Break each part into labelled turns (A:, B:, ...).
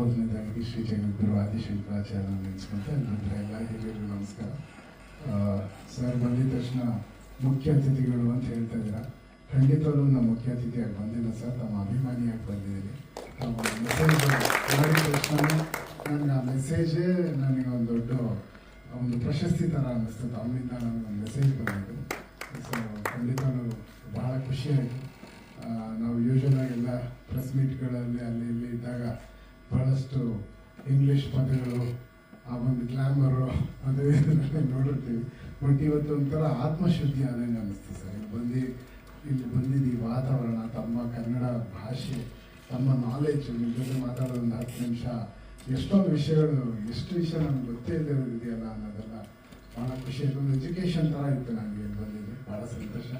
A: ಮೊದಲನೇದಾಗಿ ಶ್ರೀ ಜಗದ್ಗುರು ಆದಿಶಂಕರಾಚಾರ್ಯ ನೆನೆಸ್ಕೊಂತ ಎಲ್ಲ ಹಿರಿಯರು ನಮಸ್ಕಾರ. ಸರ್ ಬಂದಿದ ತಕ್ಷಣ ಮುಖ್ಯ ಅತಿಥಿಗಳು ಅಂತ ಹೇಳ್ತಾ ಇದ್ದೀರಾ. ಖಂಡಿತವಾಗ್ಲೂ ನಮ್ಮ ಮುಖ್ಯ ಅತಿಥಿಯಾಗಿ ಬಂದಿಲ್ಲ ಸರ್, ತಮ್ಮ ಅಭಿಮಾನಿಯಾಗಿ ಬಂದಿದ್ದೀನಿ. ಮೆಸೇಜ್ ಮಾಡಿದ ತಕ್ಷಣ ನನಗೆ ಆ ಮೆಸೇಜೇ ನನಗೆ ಒಂದು ಪ್ರಶಸ್ತಿ ಥರ ಅನ್ನಿಸ್ತು. ಅವನಿಂದ ನನಗೊಂದು ಮೆಸೇಜ್ ಬಂದಿದ್ದು. ಸೊ ಖಂಡಿತವಾಗ್ಲೂ ಬಹಳ ಖುಷಿಯಾಯಿತು. ನಾವು ಯೂಶ್ವಲಾಗೆಲ್ಲ ಪ್ರೆಸ್ ಮೀಟ್ಗಳಲ್ಲಿ ಅಲ್ಲಿ ಇಲ್ಲಿ ಇದ್ದಾಗ ಭಾಳಷ್ಟು ಇಂಗ್ಲೀಷ್ ಪದಗಳು, ಆ ಒಂದು ಗ್ಲಾಮರು ಅದು ನೋಡಿರ್ತೀವಿ. ಬಟ್ ಇವತ್ತು ಒಂಥರ ಆತ್ಮಶುದ್ಧಿ ಆದಂಗೆ ಅನ್ನಿಸ್ತು ಸರ್. ಇಲ್ಲಿ ಬಂದಿದ್ದು ಈ ವಾತಾವರಣ, ತಮ್ಮ ಕನ್ನಡ ಭಾಷೆ, ತಮ್ಮ ನಾಲೆಜ್, ನಿಮ್ಮ ಜೊತೆ ಮಾತಾಡೋದು ಒಂದು 10 ನಿಮಿಷ, ಎಷ್ಟು ವಿಷಯ ನನಗೆ ಗೊತ್ತೇ ಇಲ್ಲದಿದೆಯಲ್ಲ ಅನ್ನೋದೆಲ್ಲ ಭಾಳ ಖುಷಿ ಆಯಿತು. ಒಂದು ಎಜುಕೇಷನ್ ಥರ ಇತ್ತು ನನಗೆ ಬಂದಿದ್ದು, ಭಾಳ ಸಂತೋಷ.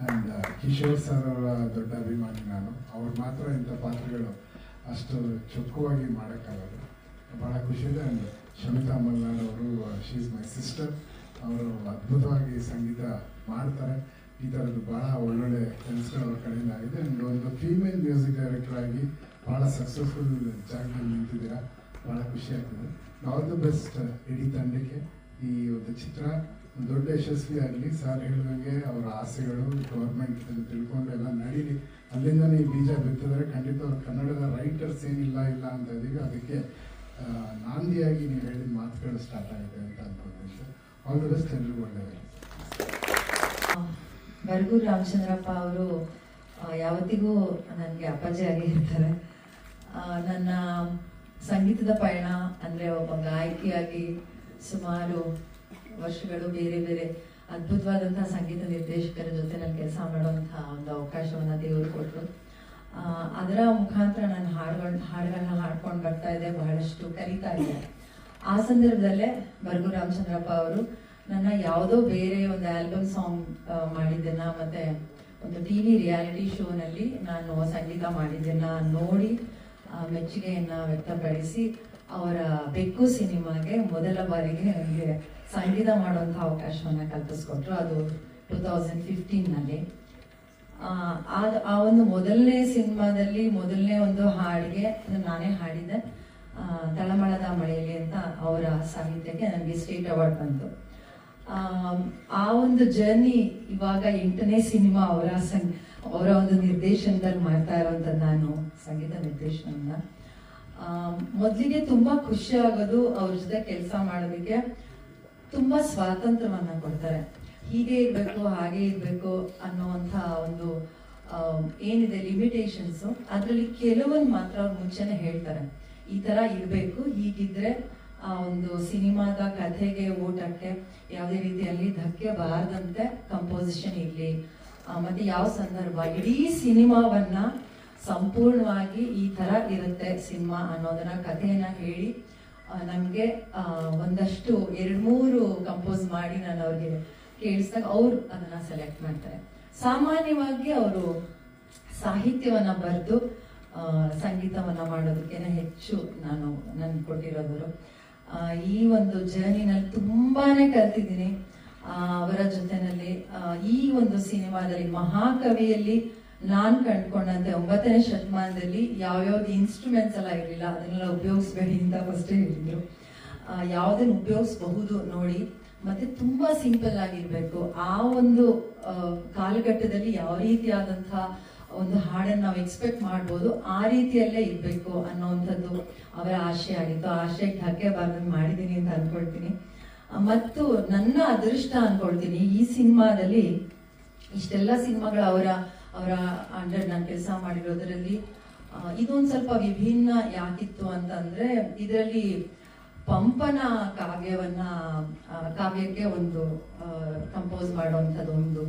A: ಆ್ಯಂಡ್ ಕಿಶೋರ್ ಸರ್ ಅವರ ದೊಡ್ಡ ಅಭಿಮಾನಿ ನಾನು. ಅವ್ರು ಮಾತ್ರ ಇಂಥ ಪಾತ್ರಗಳು ಅಷ್ಟು ಚೊಕ್ಕವಾಗಿ ಮಾಡೋಕ್ಕಾಗೋದು, ಭಾಳ ಖುಷಿ ಇದೆ. ಆ್ಯಂಡ್ ಶಮಿತಾ ಮಲ್ನಾಡ್ ಅವರು, ಶಿ ಈಸ್ ಮೈ ಸಿಸ್ಟರ್. ಅವರು ಅದ್ಭುತವಾಗಿ ಸಂಗೀತ ಮಾಡ್ತಾರೆ. ಈ ಥರದ್ದು ಭಾಳ ಒಳ್ಳೊಳ್ಳೆ ಕೆಲಸಗಳು ಅವ್ರ ಕಡೆಯಿಂದ ಆಗಿದೆ. ಆ್ಯಂಡ್ ಒಂದು ಫೀಮೇಲ್ ಮ್ಯೂಸಿಕ್ ಡೈರೆಕ್ಟರ್ ಆಗಿ ಭಾಳ ಸಕ್ಸಸ್ಫುಲ್ ಜಾಗದಲ್ಲಿ ನಿಂತಿದ್ದೀರಾ, ಭಾಳ ಖುಷಿ ಆಗ್ತದೆ. ಆಲ್ ದಿ ಬೆಸ್ಟ್ ಇಡೀ ತಂಡಕ್ಕೆ. ಈ ಒಂದು ಚಿತ್ರ ದೊಡ್ಡ ಯಶಸ್ವಿ ಆಗಲಿ. ಸರ್ ಹೇಳಿದಂಗೆ ಅವರ ಆಸೆಗಳು ಗೌರ್ಮೆಂಟ್ ತಿಳ್ಕೊಂಡು ಎಲ್ಲ ನಡೀಲಿ. ಅಲ್ಲಿಂದನೇ ಈ ಬೀಜ ಬಿತ್ತಿದ್ರೆ ಖಂಡಿತ ಅವ್ರು ಕನ್ನಡದ ರೈಟರ್ಸ್ ಏನಿಲ್ಲ ಅಂತ ಇದೀಗ ಅದಕ್ಕೆ ನಾಂದಿಯಾಗಿ ನೀವು ಹೇಳಿದ ಮಾತುಗಳು ಸ್ಟಾರ್ಟ್ ಆಗಿದೆ ಅಂತ ಅನ್ಕೊಂಡಿದ್ದೆ. ಆಲ್ ದಿ ಬೆಸ್ಟ್, ಎಲ್ರಿಗೂ ಒಳ್ಳೆಯದಾಗಲಿ.
B: ಬರಗೂರು ರಾಮಚಂದ್ರಪ್ಪ ಅವರು ಯಾವತ್ತಿಗೂ ನನಗೆ ಅಪ್ಪಾಜಿಯಾಗಿ ಇರ್ತಾರೆ. ನನ್ನ ಸಂಗೀತದ ಪಯಣ ಅಂದರೆ ಒಬ್ಬ ಗಾಯಕಿಯಾಗಿ ಸುಮಾರು ವರ್ಷಗಳು ಬೇರೆ ಬೇರೆ ಅದ್ಭುತವಾದಂತಹ ಸಂಗೀತ ನಿರ್ದೇಶಕರ ಜೊತೆ ನಾನು ಕೆಲಸ ಮಾಡುವಂತಹ ಒಂದು ಅವಕಾಶವನ್ನು ದೇವರು ಕೊಟ್ಟರು. ಅದರ ಮುಖಾಂತರ ನಾನು ಹಾಡುಗಳನ್ನ ಹಾಡ್ಕೊಂಡು ಬರ್ತಾ ಇದ್ದೆ, ಬಹಳಷ್ಟು ಕಲಿತಾ ಇದ್ದೆ. ಆ ಸಂದರ್ಭದಲ್ಲೇ ಬರಗೂರು ರಾಮಚಂದ್ರಪ್ಪ ಅವರು ನನ್ನ ಯಾವುದೋ ಬೇರೆ ಒಂದು ಆಲ್ಬಮ್ ಸಾಂಗ್ ಮಾಡಿದ್ದನ್ನ ಮತ್ತೆ ಒಂದು ಟಿವಿ ರಿಯಾಲಿಟಿ ಶೋನಲ್ಲಿ ನಾನು ಸಂಗೀತ ಮಾಡಿದ್ದನ್ನ ನೋಡಿ ಮೆಚ್ಚುಗೆಯನ್ನ ವ್ಯಕ್ತಪಡಿಸಿ ಅವರ ಬೆಕ್ಕು ಸಿನಿಮಾಗೆ ಮೊದಲ ಬಾರಿಗೆ ನನಗೆ ಸಂಗೀತ ಮಾಡುವಂಥ ಅವಕಾಶವನ್ನು ಕಲ್ಪಿಸ್ಕೊಟ್ರು. ಅದು 2015ನಲ್ಲಿ. ಆ ಒಂದು ಮೊದಲನೇ ಸಿನಿಮಾದಲ್ಲಿ ಮೊದಲನೇ ಒಂದು ಹಾಡಿಗೆ ನಾನೇ ಹಾಡಿದ್ದೆ, ತಳಮಳದ ಮಳೆಯಲ್ಲಿ ಅಂತ ಅವರ ಸಾಹಿತ್ಯಕ್ಕೆ ನನಗೆ ಸ್ಟೇಟ್ ಅವಾರ್ಡ್ ಬಂತು. ಆ ಒಂದು ಜರ್ನಿ ಇವಾಗ 8ನೇ ಸಿನಿಮಾ ಅವರ ಒಂದು ನಿರ್ದೇಶನದಲ್ಲಿ ಮಾಡ್ತಾ ಇರೋಂಥದ್ದು ನಾನು ಸಂಗೀತ ನಿರ್ದೇಶನವನ್ನ. ಮೊದಲಿಗೆ ತುಂಬಾ ಖುಷಿ ಆಗೋದು ಅವ್ರ ಜೊತೆ ಕೆಲಸ ಮಾಡೋದಕ್ಕೆ. ತುಂಬಾ ಸ್ವಾತಂತ್ರ್ಯವನ್ನ ಕೊಡ್ತಾರೆ. ಹೀಗೆ ಇರ್ಬೇಕು ಹಾಗೆ ಇರ್ಬೇಕು ಅನ್ನೋವಂಥ ಒಂದು ಏನಿದೆ ಲಿಮಿಟೇಷನ್ಸ್, ಅದರಲ್ಲಿ ಕೆಲವೊಂದು ಮಾತ್ರ ಅವ್ರು ಮುಂಚೆನೆ ಹೇಳ್ತಾರೆ, ಈ ತರ ಇರ್ಬೇಕು, ಹೀಗಿದ್ರೆ ಆ ಒಂದು ಸಿನಿಮಾದ ಕಥೆಗೆ ಊಟಕ್ಕೆ ಯಾವುದೇ ರೀತಿಯಲ್ಲಿ ಧಕ್ಕೆ ಬಾರದಂತೆ ಕಂಪೋಸಿಷನ್ ಇರಲಿ, ಮತ್ತೆ ಯಾವ ಸಂದರ್ಭ, ಇಡೀ ಸಿನಿಮಾವನ್ನ ಸಂಪೂರ್ಣವಾಗಿ ಈ ತರ ಇರುತ್ತೆ ಸಿನಿಮಾ ಅನ್ನೋದನ್ನ ಕಥೆಯನ್ನ ಹೇಳಿ ನಮ್ಗೆ ಒಂದಷ್ಟು 2-3 ಕಂಪೋಸ್ ಮಾಡಿ ನಾನು ಅವ್ರಿಗೆ ಕೇಳಿಸಿದಾಗ ಅವ್ರು ಅದನ್ನ ಸೆಲೆಕ್ಟ್ ಮಾಡ್ತಾರೆ. ಸಾಮಾನ್ಯವಾಗಿ ಅವರು ಸಾಹಿತ್ಯವನ್ನ ಬರೆದು ಸಂಗೀತವನ್ನ ಮಾಡೋದಕ್ಕೇನೆ ಹೆಚ್ಚು ನನ್ಗೆ ಕೊಟ್ಟಿರೋದ್ರು. ಈ ಒಂದು ಜರ್ನಿನಲ್ಲಿ ತುಂಬಾನೇ ಕಲ್ತಿದ್ದೀನಿ ಅವರ ಜೊತೆನಲ್ಲಿ. ಈ ಒಂದು ಸಿನಿಮಾದಲ್ಲಿ ಮಹಾಕವಿಯಲ್ಲಿ ನಾನ್ ಕಂಡ್ಕೊಂಡಂತೆ 9ನೇ ಶತಮಾನದಲ್ಲಿ ಯಾವ್ಯಾವ್ದು ಇನ್ಸ್ಟ್ರೂಮೆಂಟ್ಸ್ ಎಲ್ಲ ಇರಲಿಲ್ಲ, ಅದನ್ನೆಲ್ಲ ಉಪಯೋಗಿಸ್ಬೇಡಿ ಅಂತ ಫಸ್ಟೇ ಹೇಳಿದ್ರು. ಯಾವ್ದನ್ನ ಉಪಯೋಗಿಸಬಹುದು ನೋಡಿ, ಮತ್ತೆ ತುಂಬಾ ಸಿಂಪಲ್ ಆಗಿರ್ಬೇಕು. ಆ ಒಂದು ಕಾಲಘಟ್ಟದಲ್ಲಿ ಯಾವ ರೀತಿಯಾದಂತಹ ಒಂದು ಹಾಡನ್ನು ನಾವು ಎಕ್ಸ್ಪೆಕ್ಟ್ ಮಾಡ್ಬೋದು ಆ ರೀತಿಯಲ್ಲೇ ಇರ್ಬೇಕು ಅನ್ನೋವಂಥದ್ದು ಅವರ ಆಶಯ ಆಗಿತ್ತು. ಆ ಆಶಯಕ್ಕೆ ಧಕ್ಕೆ ಬಾರ್ದಂಗೆ ಮಾಡಿದ್ದೀನಿ ಅಂತ ಅನ್ಕೊಳ್ತೀನಿ. ಮತ್ತು ನನ್ನ ಅದೃಷ್ಟ ಅನ್ಕೊಳ್ತೀನಿ, ಈ ಸಿನಿಮಾದಲ್ಲಿ ಇಷ್ಟೆಲ್ಲ ಸಿನಿಮಾಗಳು ಅವರ ಅಂಡರ್ ನಾನು ಕೆಲಸ ಮಾಡಿರೋದ್ರಲ್ಲಿ ಇದೊಂದು ಸ್ವಲ್ಪ ವಿಭಿನ್ನ ಯಾಕಿತ್ತು ಅಂತಂದ್ರೆ, ಇದರಲ್ಲಿ ಪಂಪನ ಕಾವ್ಯಕ್ಕೆ ಒಂದು ಕಂಪೋಸ್ ಮಾಡುವಂಥದ್ದು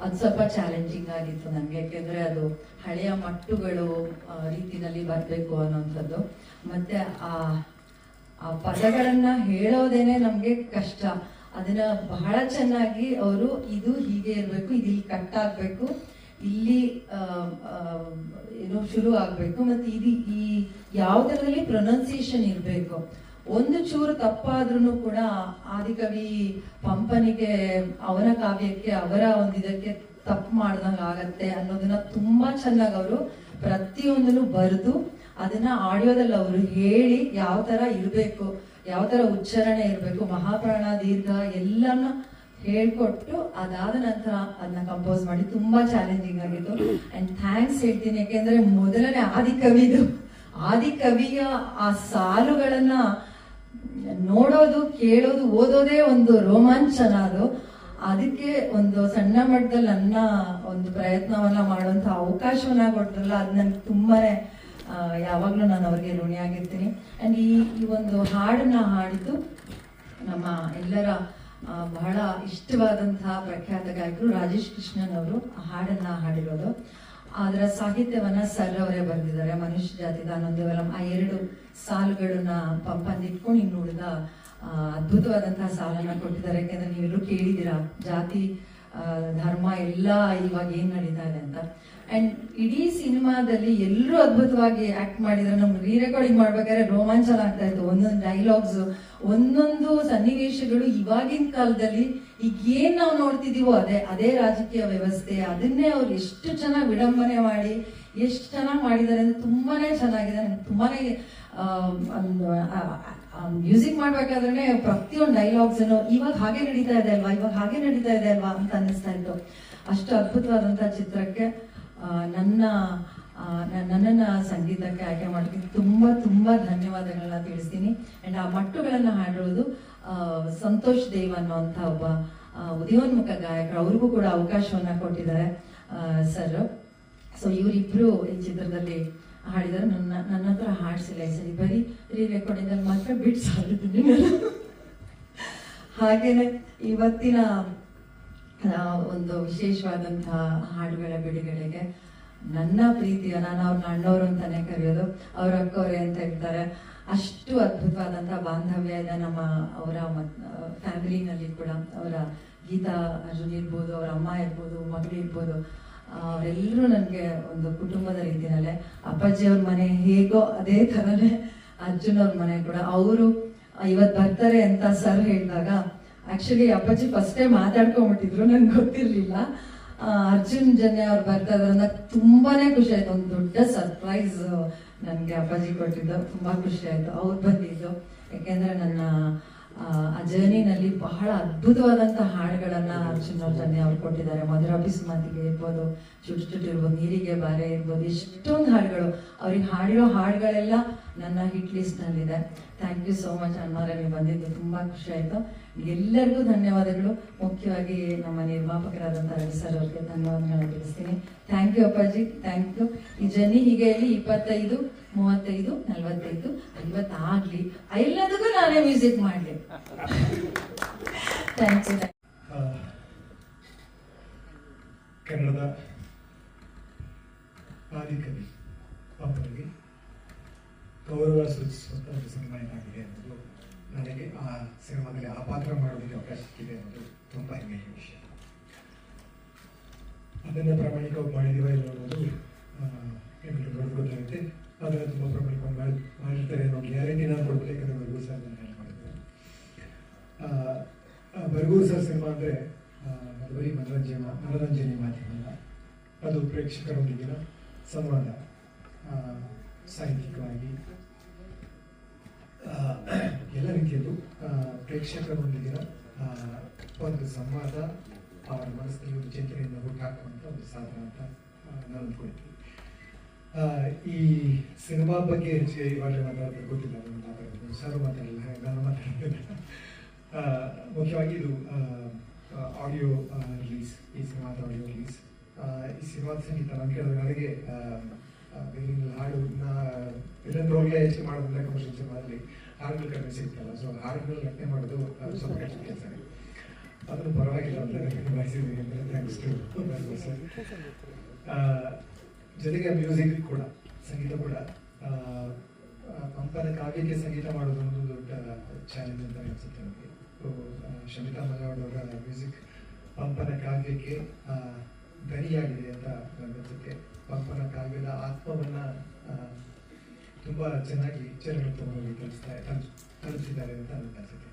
B: ಅದು ಸ್ವಲ್ಪ ಚಾಲೆಂಜಿಂಗ್ ಆಗಿತ್ತು ನನಗೆ. ಯಾಕೆಂದ್ರೆ ಅದು ಹಳೆಯ ಮಟ್ಟುಗಳು ರೀತಿನಲ್ಲಿ ಬರಬೇಕು ಅನ್ನೋಂಥದ್ದು, ಮತ್ತೆ ಆ ಪದಗಳನ್ನ ಹೇಳೋದೇನೆ ನಮ್ಗೆ ಕಷ್ಟ. ಅದನ್ನ ಬಹಳ ಚೆನ್ನಾಗಿ ಅವರು ಇದು ಹೀಗೆ ಇರ್ಬೇಕು, ಇದು ಇಲ್ಲಿ ಕಟ್ ಆಗ್ಬೇಕು, ಇಲ್ಲಿ ಏನೋ ಶುರು ಆಗ್ಬೇಕು, ಮತ್ತೆ ಈ ಯಾವ್ದ್ರಲ್ಲಿ ಪ್ರೊನೌನ್ಸಿಯೇಷನ್ ಇರ್ಬೇಕು. ಒಂದು ಚೂರು ತಪ್ಪಾದ್ರೂ ಕೂಡ ಆದಿಕವಿ ಪಂಪನಿಗೆ ಅವನ ಕಾವ್ಯಕ್ಕೆ ಅವರ ಒಂದು ಇದಕ್ಕೆ ತಪ್ಪು ಮಾಡ್ದಂಗ ಆಗತ್ತೆ ಅನ್ನೋದನ್ನ ತುಂಬಾ ಚೆನ್ನಾಗಿ ಅವರು ಪ್ರತಿಯೊಂದನ್ನು ಬರೆದು ಅದನ್ನ ಆಡಿಯೋದಲ್ಲಿ ಅವರು ಹೇಳಿ ಯಾವ ತರ ಇರಬೇಕು, ಯಾವ ತರ ಉಚ್ಚಾರಣೆ ಇರಬೇಕು, ಮಹಾಪ್ರಾಣ ದೀರ್ಘ ಎಲ್ಲಾನು ಹೇಳ್ಕೊಟ್ಟು ಅದಾದ ನಂತರ ಅದನ್ನ ಕಂಪೋಸ್ ಮಾಡಿ ತುಂಬಾ ಚಾಲೆಂಜಿಂಗ್ ಆಗಿತ್ತು. ಅಂಡ್ ಥ್ಯಾಂಕ್ಸ್ ಹೇಳ್ತೀನಿ, ಯಾಕೆಂದ್ರೆ ಮೊದಲನೇ ಆದಿಕವಿಯ ಆ ಸಾಲುಗಳನ್ನ ನೋಡೋದು, ಕೇಳೋದು, ಓದೋದೇ ಒಂದು ರೋಮಾಂಚನ. ಅದಕ್ಕೆ ಒಂದು ಸಣ್ಣ ಮಟ್ಟದಲ್ಲಿ ನನ್ನ ಒಂದು ಪ್ರಯತ್ನವನ್ನ ಮಾಡುವಂತ ಅವಕಾಶವನ್ನ ಕೊಟ್ಟಿರಲ್ಲ, ಅದು ನನ್ಗೆ ತುಂಬಾನೇ ಯಾವಾಗ್ಲೂ ನಾನು ಅವ್ರಿಗೆ ಋಣಿಯಾಗಿರ್ತೀನಿ. ಅಂಡ್ ಈ ಒಂದು ಹಾಡನ್ನ ಹಾಡಿದ್ದು ನಮ್ಮ ಎಲ್ಲರ ಬಹಳ ಇಷ್ಟವಾದಂತಹ ಪ್ರಖ್ಯಾತ ಗಾಯಕರು ರಾಜೇಶ್ ಕೃಷ್ಣನ್ ಅವರು ಹಾಡನ್ನ ಹಾಡಿರೋದು. ಅದರ ಸಾಹಿತ್ಯವನ್ನ ಸರ್ ಅವರೇ ಬರೆದಿದ್ದಾರೆ. ಮನುಷ್ಯ ಜಾತಿ ದಾನೊಂದೇವಲಂ ಆ 2 ಸಾಲುಗಳನ್ನ ಪಂಪಂದಿಟ್ಕೊಂಡು ಇನ್ನು ಉಳಿದ ಅದ್ಭುತವಾದಂತಹ ಸಾಲನ್ನ ಕೊಟ್ಟಿದ್ದಾರೆ. ಯಾಕೆಂದ್ರೆ ನೀವೆಲ್ಲರೂ ಕೇಳಿದ್ದೀರಾ ಜಾತಿ ಧರ್ಮ ಎಲ್ಲ ಇವಾಗ ಏನ್ ನಡೀತಾ ಇದೆ ಅಂತ. ಅಂಡ್ ಇಡೀ ಸಿನಿಮಾದಲ್ಲಿ ಎಲ್ಲರೂ ಅದ್ಭುತವಾಗಿ ಆಕ್ಟ್ ಮಾಡಿದ್ರೆ ನಮ್ಗೆ ರೀರೆಕಾರ್ಡಿಂಗ್ ಮಾಡ್ಬೇಕಾದ್ರೆ ರೋಮಾಂಚನ ಆಗ್ತಾ ಇತ್ತು. ಒಂದೊಂದು ಡೈಲಾಗ್ಸ್, ಒಂದೊಂದು ಸನ್ನಿವೇಶಗಳು ಇವಾಗಿನ ಕಾಲದಲ್ಲಿ ಈಗ ಏನ್ ನಾವು ನೋಡ್ತಿದೀವೋ ಅದೇ ರಾಜಕೀಯ ವ್ಯವಸ್ಥೆ, ಅದನ್ನೇ ಅವ್ರು ಎಷ್ಟು ಚೆನ್ನಾಗಿ ವಿಡಂಬನೆ ಮಾಡಿ ಎಷ್ಟು ಚೆನ್ನಾಗಿ ಮಾಡಿದ್ದಾರೆ ಅಂದ್ರೆ ತುಂಬಾನೇ ಚೆನ್ನಾಗಿದೆ. ತುಂಬಾನೇ ಮ್ಯೂಸಿಕ್ ಮಾಡ್ಬೇಕಾದ್ರೆ ಪ್ರತಿಯೊಂದು ಡೈಲಾಗ್ಸ್ ಇವಾಗ ಹಾಗೆ ನಡೀತಾ ಇದೆ ಅಲ್ವಾ ಅಂತ ಅನ್ನಿಸ್ತಾ ಇತ್ತು. ಅಷ್ಟು ಅದ್ಭುತವಾದಂತಹ ಚಿತ್ರಕ್ಕೆ ನನ್ನನ್ನ ಸಂಗೀತಕ್ಕೆ ಆಯ್ಕೆ ಮಾಡ್ತೀನಿ. ತುಂಬಾ ಧನ್ಯವಾದಗಳನ್ನ ತಿಳಿಸ್ತೀನಿ. ಅಂಡ್ ಆ ಮಟ್ಟುಗಳನ್ನ ಹಾಡಿರೋದು ಸಂತೋಷ್ ದೇವ್ ಅನ್ನುವಂಥ ಒಬ್ಬ ಉದಯೋನ್ಮುಖ ಗಾಯಕರು, ಅವ್ರಿಗೂ ಕೂಡ ಅವಕಾಶವನ್ನ ಕೊಟ್ಟಿದ್ದಾರೆ ಸರ್. ಸೊ ಇವರಿಬ್ರು ಈ ಚಿತ್ರದಲ್ಲಿ ಹಾಡಿದ್ದಾರೆ. ನನ್ನ ಹತ್ರ ಹಾಡ್ಸಿಲ್ಲ ಈ ಸರಿ, ಬರೀ ರೆಕಾರ್ಡಿಂಗ್ ಅಲ್ಲಿ ಮಾತ್ರ ಬಿಟ್ಸ್ ಹಾಡಿದ್ದೀನಿ. ಹಾಗೇನೆ ಇವತ್ತಿನ ಒಂದು ವಿಶೇಷವಾದಂತಹ ಹಾಡುಗಳ ಬಿಡುಗಡೆಗೆ ನನ್ನ ಪ್ರೀತಿಯ, ನಾನು ಅವ್ರನ್ನ ಅಣ್ಣವರು ಅಂತಾನೆ ಕರೆಯೋದು, ಅವ್ರ ಅಕ್ಕವ್ರೆ ಅಂತ ಹೇಳ್ತಾರೆ. ಅಷ್ಟು ಅದ್ಭುತವಾದಂತಹ ಬಾಂಧವ್ಯ ಇದೆ ಅವರ ಫ್ಯಾಮಿಲಿನಲ್ಲಿ ಕೂಡ. ಅವರ ಗೀತಾ ಅರ್ಜುನ್ ಇರ್ಬೋದು, ಅವರ ಅಮ್ಮ ಇರ್ಬೋದು, ಮಗಳಿರ್ಬೋದು, ಅವರೆಲ್ಲರೂ ನನಗೆ ಒಂದು ಕುಟುಂಬದ ರೀತಿಯಲ್ಲೇ. ಅಪ್ಪಾಜಿ ಅವ್ರ ಮನೆ ಹೇಗೋ ಅದೇ ಥರನೇ ಅರ್ಜುನ್ ಅವ್ರ ಮನೆ ಕೂಡ. ಅವರು ಇವತ್ತು ಬರ್ತಾರೆ ಅಂತ ಸರ್ ಹೇಳಿದಾಗ ಆಕ್ಚುಲಿ ಅಪ್ಪಾಜಿ ಫಸ್ಟೇ ಮಾತಾಡ್ಕೊಂಡ್ಬಿಟ್ಟಿದ್ರು, ನನ್ಗೆ ಗೊತ್ತಿರ್ಲಿಲ್ಲ. ಅರ್ಜುನ್ ಜನ್ಯ ಅವ್ರು ಬರ್ತಾ ಇದ್ರು ಅಂತ ತುಂಬಾನೇ ಖುಷಿ ಆಯ್ತು. ಒಂದು ದೊಡ್ಡ ಸರ್ಪ್ರೈಸ್ ನನ್ಗೆ ಅಪ್ಪಾಜಿ ಕೊಟ್ಟಿದ್ದು, ತುಂಬಾ ಖುಷಿ ಆಯ್ತು ಅವ್ರು ಬಂದಿದ್ದು. ಯಾಕೆಂದ್ರೆ ನನ್ನ ಆ ಜರ್ನಿನಲ್ಲಿ ಬಹಳ ಅದ್ಭುತವಾದಂತಹ ಹಾಡುಗಳನ್ನ ಅರ್ಜುನ್ ಅವ್ರ ಜನ್ಯ ಅವ್ರು ಕೊಟ್ಟಿದ್ದಾರೆ. ಮಧುರಾಭಿಸ್ ಮಾತಿಗೆ ಇರ್ಬೋದು, ಚುಟ್ಟು ಇರ್ಬೋದು, ನೀರಿಗೆ ಬಾರೆ ಇರ್ಬೋದು, ಎಷ್ಟೊಂದು ಹಾಡುಗಳು. ಅವ್ರಿಗೆ ಹಾಡಿರೋ ಹಾಡುಗಳೆಲ್ಲ ನನ್ನ ಹಿಟ್ ಲಿಸ್ಟ್ ನಲ್ಲಿದೆ. ಥ್ಯಾಂಕ್ ಯು ಸೋ ಮಚ್ ಅಣ್ಣವರೇ, ನೀವು ಬಂದಿದ್ದು ತುಂಬಾ ಖುಷಿ ಆಯ್ತು. ಎಲ್ಲರಿಗೂ ಧನ್ಯವಾದಗಳು. ಮುಖ್ಯವಾಗಿ ನಮ್ಮ ನಿರ್ಮಾಪಕರಾದಂಥ ರವಿ ಸರ್ ಅವ್ರಿಗೆ ಧನ್ಯವಾದಗಳನ್ನ ತಿಳಿಸ್ತೀನಿ. ಥ್ಯಾಂಕ್ ಯು ಅಪ್ಪಾಜಿ, ಥ್ಯಾಂಕ್ ಯು. ಈ ಜರ್ನಿ ಹೀಗೆ ಇಲ್ಲಿ 25, 35, 45, 50 ಆಗ್ಲಿ, ಎಲ್ಲದಕ್ಕೂ ನಾನೇ ಮ್ಯೂಸಿಕ್ ಮಾಡ್ಲಿ. Thank you.
C: ಕನ್ನಡದ ಆದಿಕವಿ ಪಂಪನಿಗೆ ಗೌರವ ಸೂಚಿಸುವಂಥ ಒಂದು ಸಿನಿಮಾ ಏನಾಗಿದೆ ಅನ್ನೋದು, ನನಗೆ ಆ ಸಿನಿಮಾದಲ್ಲಿ ಆ ಪಾತ್ರ ಮಾಡೋದಕ್ಕೆ ಅವಕಾಶ ಸಿಕ್ಕಿದೆ ಅನ್ನೋದು ತುಂಬ ಹೆಮ್ಮೆಯ ವಿಷಯ. ಅದನ್ನು ಪ್ರಾಮಾಣಿಕವಾಗಿ ಮಾಡಿದೀವ ಇಲ್ಲ ಅನ್ನೋದು ಎಲ್ಲರೂ ಗೊತ್ತಾಗುತ್ತೆ. ಅದನ್ನು ತುಂಬ ಪ್ರಾಮಾಣಿಕವಾಗಿ ಮಾಡಿರ್ತಾರೆ ಅನ್ನೋ ಗ್ಯಾರಂಟಿ ನಾನು ಕೊಡ್ಬೋದು. ಯಾಕಂದರೆ ಬರ್ಗೂರು ಸರ್ ನಾನು ಹೇಳಿ ಮಾಡಿದ್ದೆ. ಬರ್ಗೂರು ಸರ್ ಸಿನಿಮಾ ಅಂದರೆ ಅದು ಬರೀ ಮನರಂಜನೆ ಮಾಧ್ಯಮ ಅಲ್ಲ, ಅದು ಪ್ರೇಕ್ಷಕರೊಂದಿಗಿನ ಸಂವಾದ, ಸಾಹಿತ್ಯಿಕವಾಗಿ ಎಲ್ಲ ರೀತಿಯಲ್ಲೂ ಪ್ರೇಕ್ಷಕರೊಂದಿಗಿನ ಒಂದು ಸಂವಾದ, ಅವರ ಮನಸ್ಸಿನಲ್ಲಿ ಒಂದು ಚಿಂತನೆಯನ್ನು ಹುಟ್ಟಾಕುವಂಥ ಒಂದು ಸಾಧನ ಅಂತ ನಾನು ಅಂದ್ಕೊಳ್ತೀನಿ. ಈ ಸಿನಿಮಾ ಬಗ್ಗೆ ಹೆಚ್ಚಿಗೆ ಇವಾಗ ಮಾತಾಡೋದು ಗೊತ್ತಿಲ್ಲ, ನಾನು ಮಾತಾಡೋದು ಸರ್ ಮಾತಾಡಲ್ಲ, ನಾನು ಮಾತಾಡ್ತೀನಿ. ಮುಖ್ಯವಾಗಿ ಇದು ಆಡಿಯೋ ರಿಲೀಸ್, ಈ ಸಿನಿಮಾದ ಆಡಿಯೋ ರಿಲೀಸ್. ಈ ಸಿನಿಮಾದ ಸಂಗೀತ ನಾನು ಕೇಳಿದ್ರೆ ನನಗೆ ಹಾಡು ಇದನ್ನು ರೋಲ್ಗೆ ಹೆಚ್ಚು ಮಾಡೋದ್ರಿಂದ ಕಮರ್ಷಿಯಲ್ ಸಿನಿಮಾದಲ್ಲಿ ಹಾಡುಗಳು ಕಡಿಮೆ ಸಿಗ್ತಲ್ಲ. ಸೊ ಹಾಡುಗಳು ರಚನೆ ಮಾಡೋದು ಸ್ವಲ್ಪ ಕಷ್ಟ ಕೆಲಸ. ಅದನ್ನು ಪರವಾಗಿಲ್ಲ ಅಂತ ಬಯಸಿದ್ದೀನಿ ಅಂದರೆ ಥ್ಯಾಂಕ್ಸ್ ಟು ಸರ್. ಜೊತೆಗೆ ಮ್ಯೂಸಿಕ್ ಕೂಡ, ಸಂಗೀತ ಕೂಡ, ಪಂಪನ ಕಾವ್ಯಕ್ಕೆ ಸಂಗೀತ ಮಾಡೋದು ಒಂದು ದೊಡ್ಡ ಚಾಲೆಂಜ್ ಅಂತ ಅನಿಸುತ್ತೆ ನನಗೆ. ಶಮಿತಾ ಮಲವಾಡ್ ಅವರ ಮ್ಯೂಸಿಕ್ ಪಂಪನ ಕಾವ್ಯಕ್ಕೆ ದನಿಯಾಗಿದೆ ಅಂತ ನನಗನ್ಸುತ್ತೆ. ಪಂಪನ ಕಾವ್ಯದ ಆತ್ಮವನ್ನು ತುಂಬ ಚೆನ್ನಾಗಿ ಚರಣಗಳು ತಗೊಂಡೋಗಿ ತಲುಪಿಸಿದ್ದಾರೆ ಅಂತ ನನಗನ್ಸುತ್ತೆ.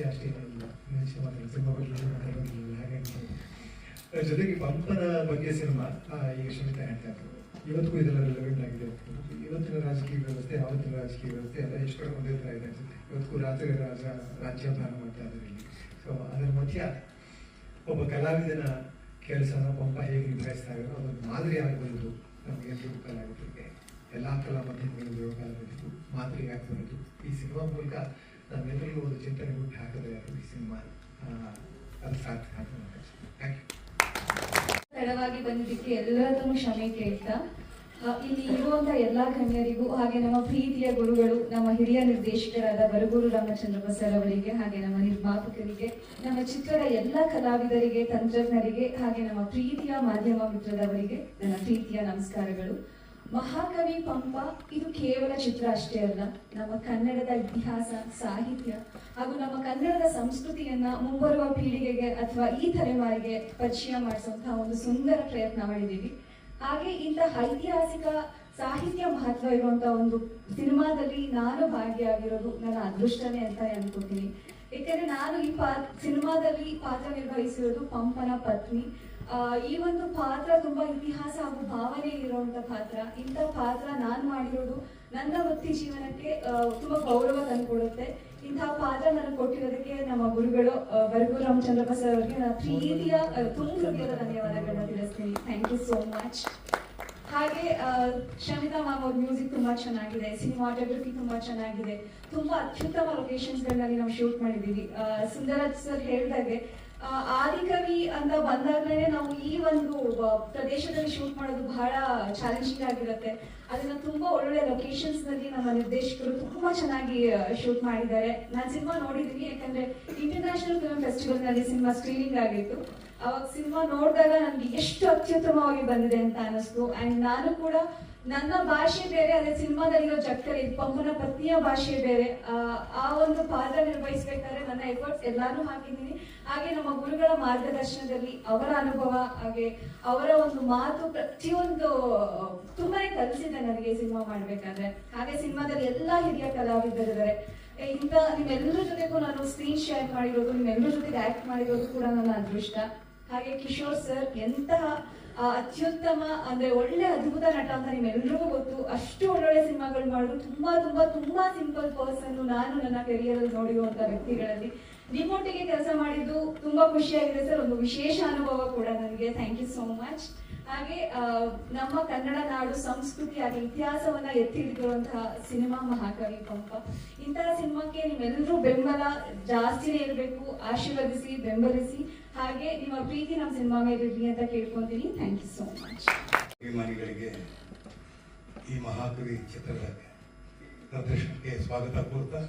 C: ಅಷ್ಟೇ ಇಲ್ಲ, ಸಿನಿಮಾ ಬಗ್ಗೆ ಮಾತಾಡೋದಿಲ್ಲ. ಹಾಗಾಗಿ ಜೊತೆಗೆ ಪಂಪನ ಬಗ್ಗೆ ಸಿನಿಮಾ ಈಗ ಶಮಿತಾ ಹೇಳ್ತಾ ಇದ್ರು, ಇವತ್ತಿಗೂ ಇದೆಲ್ಲ ರಿಲೆವೆಂಟ್ ಆಗಿದೆ ಅಂತ ಹೇಳ್ಬೋದು. ಇವತ್ತಿನ ರಾಜಕೀಯ ವ್ಯವಸ್ಥೆ ಆವತ್ತಿನ ರಾಜಕೀಯ ವ್ಯವಸ್ಥೆ ಎಲ್ಲ ಎಷ್ಟು ಕಡೆ ಒಂದೇ ಥರ ಇದೆ ಅನ್ಸುತ್ತೆ. ಇವತ್ತಿಗೂ ರಾಜ್ಯಭಾರ ಮಾಡ್ತಾ ಇದ್ದಾರೆ ಇಲ್ಲಿ. ಸೊ ಅದರ ಮಧ್ಯ ಒಬ್ಬ ಕಲಾವಿದನ ಕೆಲಸನ ಪಂಪ ಹೇಗೆ ನಿಭಾಯಿಸ್ತಾ ಇರೋ ಅದೊಂದು ಮಾದರಿ ಆಗಬಹುದು ನಮಗೆಲ್ಲರಿಗೂ ಕಲಾವಿದರಿಗೆ, ಎಲ್ಲ ಕಲಾ ಮಾಧ್ಯಮಗಳಿರುವ ಕಲಾವಿದರಿಗೂ ಮಾದರಿ ಆಗಬಹುದು. ಈ ಸಿನಿಮಾ ಮೂಲಕ ನಾವೆಲ್ಲರಿಗೂ ಒಂದು ಚಿಂತನೆ ಹುಟ್ಟು ಹಾಕಿದ್ರೆ ಅದು ಈ ಸಿನಿಮಾ ಅದು ಸಾರ್ಥಕ ಅಂತ ನಾನು ಥ್ಯಾಂಕ್ ಯು.
D: ತಡವಾಗಿ ಬಂದಿದ್ದಕ್ಕೆ ಎಲ್ಲರನ್ನೂ ಕ್ಷಮೆ ಕೇಳ್ತಾ ಇಲ್ಲಿ ಇರುವಂತಹ ಎಲ್ಲಾ ಗಣ್ಯರಿಗೂ ಹಾಗೆ ನಮ್ಮ ಪ್ರೀತಿಯ ಗುರುಗಳು ನಮ್ಮ ಹಿರಿಯ ನಿರ್ದೇಶಕರಾದ ಬರಗೂರು ರಾಮಚಂದ್ರಪ್ಪ ಸರ್ ಅವರಿಗೆ, ಹಾಗೆ ನಮ್ಮ ನಿರ್ಮಾಪಕರಿಗೆ, ನಮ್ಮ ಚಿತ್ರದ ಎಲ್ಲ ಕಲಾವಿದರಿಗೆ, ತಂತ್ರಜ್ಞರಿಗೆ, ಹಾಗೆ ನಮ್ಮ ಪ್ರೀತಿಯ ಮಾಧ್ಯಮ ಮಿತ್ರದವರಿಗೆ ನನ್ನ ಪ್ರೀತಿಯ ನಮಸ್ಕಾರಗಳು. ಮಹಾಕವಿ ಪಂಪ ಇದು ಕೇವಲ ಚಿತ್ರ ಅಷ್ಟೇ ಅಲ್ಲ, ನಮ್ಮ ಕನ್ನಡದ ಇತಿಹಾಸ, ಸಾಹಿತ್ಯ ಹಾಗೂ ನಮ್ಮ ಕನ್ನಡದ ಸಂಸ್ಕೃತಿಯನ್ನ ಮುಂಬರುವ ಪೀಳಿಗೆಗೆ ಅಥವಾ ಈ ತಲೆಮಾರಿಗೆ ಪರಿಚಯ ಮಾಡಿಸುವಂತಹ ಒಂದು ಸುಂದರ ಪ್ರಯತ್ನ ಮಾಡಿದ್ದೀವಿ. ಹಾಗೆ ಇಂತಹ ಐತಿಹಾಸಿಕ ಸಾಹಿತ್ಯ ಮಹತ್ವ ಇರುವಂತಹ ಒಂದು ಸಿನಿಮಾದಲ್ಲಿ ನಾನು ಭಾಗಿಯಾಗಿರೋದು ನನ್ನ ಅದೃಷ್ಟನೇ ಅಂತ ಅನ್ಕೋತೀನಿ. ಯಾಕಂದ್ರೆ ನಾನು ಈ ಸಿನಿಮಾದಲ್ಲಿ ಪಾತ್ರ ನಿರ್ವಹಿಸಿರೋದು ಪಂಪನ ಪತ್ನಿ. ಈ ಒಂದು ಪಾತ್ರ ತುಂಬಾ ಇತಿಹಾಸ ಹಾಗೂ ಭಾವನೆ ಇರುವಂತ ಪಾತ್ರ. ಇಂಥ ಪಾತ್ರ ನಾನು ಮಾಡಿರೋದು ನನ್ನ ವೃತ್ತಿ ಜೀವನಕ್ಕೆ ತುಂಬಾ ಗೌರವ ತಂದುಕೊಡುತ್ತೆ. ಇಂತಹ ಪಾತ್ರ ನನಗೆ ಕೊಟ್ಟಿರೋದಕ್ಕೆ ನಮ್ಮ ಗುರುಗಳು ಬರಗೂರು ರಾಮಚಂದ್ರಪ್ಪ ಸರ್ ಅವರಿಗೆ ನನ್ನ ಪ್ರೀತಿಯ ತುಂಬ ಹೃದಯದ ಧನ್ಯವಾದಗಳನ್ನ ತಿಳಿಸ್ತೀನಿ. Thank you so much. ಹಾಗೆ ಶಮಿತಾ ಮ್ಯಾಮ್ ಅವ್ರ ಮ್ಯೂಸಿಕ್ ತುಂಬಾ ಚೆನ್ನಾಗಿದೆ, ಸಿನಿಮಾಟೋಗ್ರಫಿ ತುಂಬಾ ಚೆನ್ನಾಗಿದೆ, ತುಂಬಾ ಅತ್ಯುತ್ತಮ ಲೊಕೇಶನ್ಸ್ ಗಳಲ್ಲಿ ನಾವು ಶೂಟ್ ಮಾಡಿದೀವಿ. ಸುಂದರಾಜ್ ಸರ್ ಹೇಳಿದಾಗೆ ಆದಿಕವಿ ಅಂತ ಬಂದಾಗ್ಲೇ ನಾವು ಈ ಒಂದು ಪ್ರದೇಶದಲ್ಲಿ ಶೂಟ್ ಮಾಡೋದು ಬಹಳ ಚಾಲೆಂಜಿಂಗ್ ಆಗಿರುತ್ತೆ. ಅದನ್ನ ತುಂಬಾ ಒಳ್ಳೊಳ್ಳೆ ಲೊಕೇಶನ್ಸ್ ನಲ್ಲಿ ನಮ್ಮ ನಿರ್ದೇಶಕರು ತುಂಬಾ ಚೆನ್ನಾಗಿ ಶೂಟ್ ಮಾಡಿದ್ದಾರೆ. ನಾನು ಸಿನಿಮಾ ನೋಡಿದೀನಿ, ಯಾಕಂದ್ರೆ ಇಂಟರ್ನ್ಯಾಷನಲ್ ಫಿಲ್ಮ್ ಫೆಸ್ಟಿವಲ್ ನಲ್ಲಿ ಸಿನಿಮಾ ಸ್ಕ್ರೀನಿಂಗ್ ಆಗಿತ್ತು. ಅವಾಗ ಸಿನಿಮಾ ನೋಡಿದಾಗ ನನ್ಗೆ ಎಷ್ಟು ಅತ್ಯುತ್ತಮವಾಗಿ ಬಂದಿದೆ ಅಂತ ಅನಿಸ್ತು. ಅಂಡ್ ನಾನು ಕೂಡ ನನ್ನ ಭಾಷೆ ಬೇರೆ, ಅದೇ ಸಿನಿಮಾದಲ್ಲಿರೋ ಜಕ್ಕರೆ ಪಂಪನ ಪತ್ನಿಯ ಭಾಷೆ ಬೇರೆ. ಆ ಒಂದು ಪಾತ್ರ ನಿರ್ವಹಿಸಬೇಕಾದ್ರೆ ನನ್ನ ಎಫರ್ಟ್ಸ್ ಎಲ್ಲಾನು ಹಾಕಿದ್ದೀನಿ. ಹಾಗೆ ನಮ್ಮ ಗುರುಗಳ ಮಾರ್ಗದರ್ಶನದಲ್ಲಿ ಅವರ ಅನುಭವ ಹಾಗೆ ಅವರ ಒಂದು ಮಾತು ಪ್ರತಿಯೊಂದು ತುಂಬಾನೇ ಕಲಿಸಿದೆ ನನಗೆ ಸಿನಿಮಾ ಮಾಡ್ಬೇಕಾದ್ರೆ. ಹಾಗೆ ಸಿನಿಮಾದಲ್ಲಿ ಎಲ್ಲಾ ಹಿರಿಯ ಕಲಾವಿದರಿದ್ದಾರೆ. ಇಂಥ ನಿಮ್ಮೆಲ್ಲರ ಜೊತೆಗೂ ನಾನು ಸ್ಕ್ರೀನ್ ಶೇರ್ ಮಾಡಿರೋದು, ನಿಮ್ಮೆಲ್ಲರ ಜೊತೆಗೆ ಆಕ್ಟ್ ಮಾಡಿರೋದು ಕೂಡ ನನ್ನ ಅದೃಷ್ಟ. ಹಾಗೆ ಕಿಶೋರ್ ಸರ್ ಎಂತಹ ಅತ್ಯುತ್ತಮ ಅಂದ್ರೆ ಒಳ್ಳೆ ಅದ್ಭುತ ನಟ ಅಂತ ನಿಮ್ಮೆಲ್ಲರಿಗೂ ಗೊತ್ತು. ಅಷ್ಟು ಒಳ್ಳೊಳ್ಳೆ ಸಿನಿಮಾಗಳು ಮಾಡೋದು ತುಂಬಾ ತುಂಬಾ ತುಂಬಾ ಸಿಂಪಲ್ ಪರ್ಸನ್ ನಾನು ನನ್ನ ಕೆರಿಯರ್ ಅಲ್ಲಿ ನೋಡಿರುವಂತ ವ್ಯಕ್ತಿಗಳಲ್ಲಿ. ನಿಮ್ಮೊಟ್ಟಿಗೆ ಕೆಲಸ ಮಾಡಿದ್ದು ತುಂಬಾ ಖುಷಿಯಾಗಿದೆ ಸರ್, ಒಂದು ವಿಶೇಷ ಅನುಭವ ಕೂಡ ನನಗೆ. Thank you so much. ಹಾಗೆ ನಮ್ಮ ಕನ್ನಡ ನಾಡು ಸಂಸ್ಕೃತಿ ಹಾಗೆ ಇತಿಹಾಸವನ್ನ ಎತ್ತಿ ಹಿಡಿದಿರುವಂತಹ ಸಿನಿಮಾ ಮಹಾಕವಿ ಪಂಪ. ಇಂತಹ ಸಿನಿಮಾಕ್ಕೆ ನಿಮ್ಮೆಲ್ಲರೂ ಬೆಂಬಲ ಜಾಸ್ತಿನೇ ಇರಬೇಕು, ಆಶೀರ್ವದಿಸಿ ಬೆಂಬಲಿಸಿ, ಹಾಗೆ ನಿಮ್ಮ ಪ್ರೀತಿ ನಮ್ಮ ಸಿನಿಮಾ ಮೇಲೆ ಇರಲಿ ಅಂತ ಕೇಳ್ಕೊಂತೀನಿ. Thank you so much.
E: ಅಭಿಮಾನಿಗಳಿಗೆ ಈ ಮಹಾಕವಿ ಚಿತ್ರದ ಪ್ರದರ್ಶನಕ್ಕೆ ಸ್ವಾಗತ ಕೋರ್ತಾ,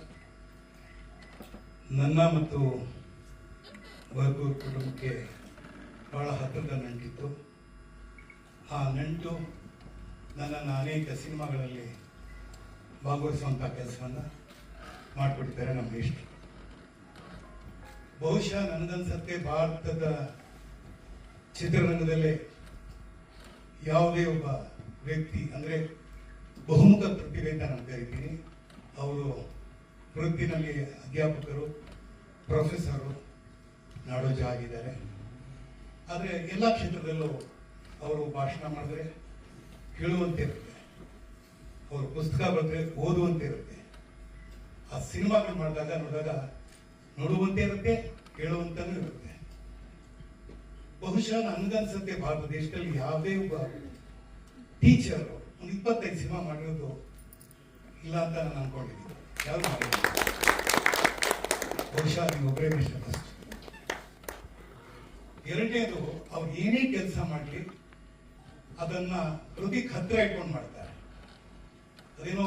E: ನನ್ನ ಮತ್ತು ಬರಗೂರು ಕುಟುಂಬಕ್ಕೆ ಬಹಳ ಹತ್ತಿರದ ನಂಟಿತ್ತು. ಆ ನಂಟು ನನ್ನನ್ನು ಅನೇಕ ಸಿನಿಮಾಗಳಲ್ಲಿ ಭಾಗವಹಿಸುವಂಥ ಕೆಲಸವನ್ನು ಮಾಡಿಕೊಟ್ಟಿದ್ದಾರೆ ನಮ್ಮ ಇಷ್ಟ. ಬಹುಶಃ ನನಗನ್ಸತ್ತೆ ಭಾರತದ ಚಿತ್ರರಂಗದಲ್ಲೇ ಯಾವುದೇ ಒಬ್ಬ ವ್ಯಕ್ತಿ ಅಂದರೆ ಬಹುಮುಖ ಪ್ರತಿಭೆ ಅಂತ ನಾನು ಕರಿತೀನಿ. ಅವರು ವೃತ್ತಿನಲ್ಲಿ ಅಧ್ಯಾಪಕರು, ಪ್ರೊಫೆಸರು, ನಾಡೋಜ ಆಗಿದ್ದಾರೆ. ಆದರೆ ಎಲ್ಲ ಕ್ಷೇತ್ರದಲ್ಲೂ ಅವರು ಭಾಷಣ ಮಾಡಿದ್ರೆ ಕೇಳುವಂತೆ ಇರುತ್ತೆ, ಅವರು ಪುಸ್ತಕ ಬರೆದ್ರೆ ಓದುವಂತೆ ಇರುತ್ತೆ, ಆ ಸಿನಿಮಾಗಳು ಮಾಡಿದಾಗ ನೋಡುವಂತೆ ಇರುತ್ತೆ, ಕೇಳುವಂತನೂ ಇರುತ್ತೆ. ಬಹುಶಃ ನನಗನ್ಸುತ್ತೆ ಭಾರತ ದೇಶದಲ್ಲಿ ಯಾವುದೇ ಒಬ್ಬ ಟೀಚರ್ ಒಂದು 25 ಸಿನಿಮಾ ಮಾಡಿರೋದು ಇಲ್ಲ ಅಂತ ನಾನು ಅನ್ಕೊಂಡಿದ್ದೀನಿ. ಯಾರು ಮಾಡಿಲ್ಲ, ಬಹುಶಃ ನೀವು ಒಬ್ಬರೇ ಮಿಸ್ಟರ್ ಫಸ್ಟ್. ಎರಡನೇದು, ಅವ್ರು ಏನೇ ಕೆಲಸ ಮಾಡಲಿ ಅದನ್ನ ಹೃದಯಕ್ಕೆ ಹತ್ರ ಇಟ್ಕೊಂಡು ಮಾಡ್ತಾರೆ. ಅದೇನೋ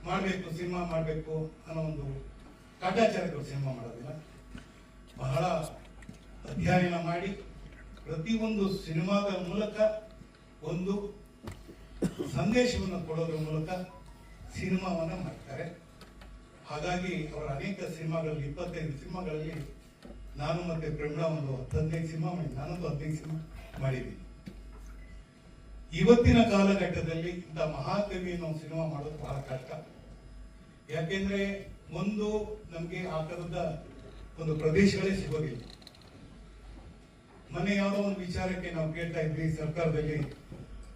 E: ಮಾಡಬೇಕು, ಸಿನಿಮಾ ಮಾಡಬೇಕು ಅನ್ನೋ ಒಂದು ಕಾಟಾಚಾರಗಳು ಸಿನಿಮಾ ಮಾಡೋದಿಲ್ಲ. ಬಹಳ ಅಧ್ಯಯನ ಮಾಡಿ ಪ್ರತಿಯೊಂದು ಸಿನಿಮಾದ ಮೂಲಕ ಒಂದು ಸಂದೇಶವನ್ನು ಕೊಡೋದ್ರ ಮೂಲಕ ಸಿನಿಮಾವನ್ನ ಮಾಡ್ತಾರೆ. ಹಾಗಾಗಿ ಅವರ ಅನೇಕ ಸಿನಿಮಾಗಳಲ್ಲಿ 25 ಸಿನಿಮಾಗಳಲ್ಲಿ ನಾನು ಮತ್ತೆ ಪ್ರೇಮಳಾ ಒಂದು 15 ಸಿನಿಮಾ ಮಾಡಿ, ನಾನೊಂದು 15 ಸಿನಿಮಾ ಮಾಡಿದ್ದೀನಿ. ಇವತ್ತಿನ ಕಾಲಘಟ್ಟದಲ್ಲಿ ಇಂಥ ಮಹಾಕವಿಯನ್ನು ಸಿನಿಮಾ ಮಾಡೋದು ಬಹಳ ಕಷ್ಟ. ಯಾಕೆಂದ್ರೆ ಒಂದು ನಮ್ಗೆ ಆ ತರದ ಒಂದು ಪ್ರದೇಶಗಳೇ ಸಿಗೋದಿಲ್ಲ. ಮೊನ್ನೆ ಯಾವುದೋ ಒಂದು ವಿಚಾರಕ್ಕೆ ನಾವು ಕೇಳ್ತಾ ಇದ್ವಿ, ಸರ್ಕಾರದಲ್ಲಿ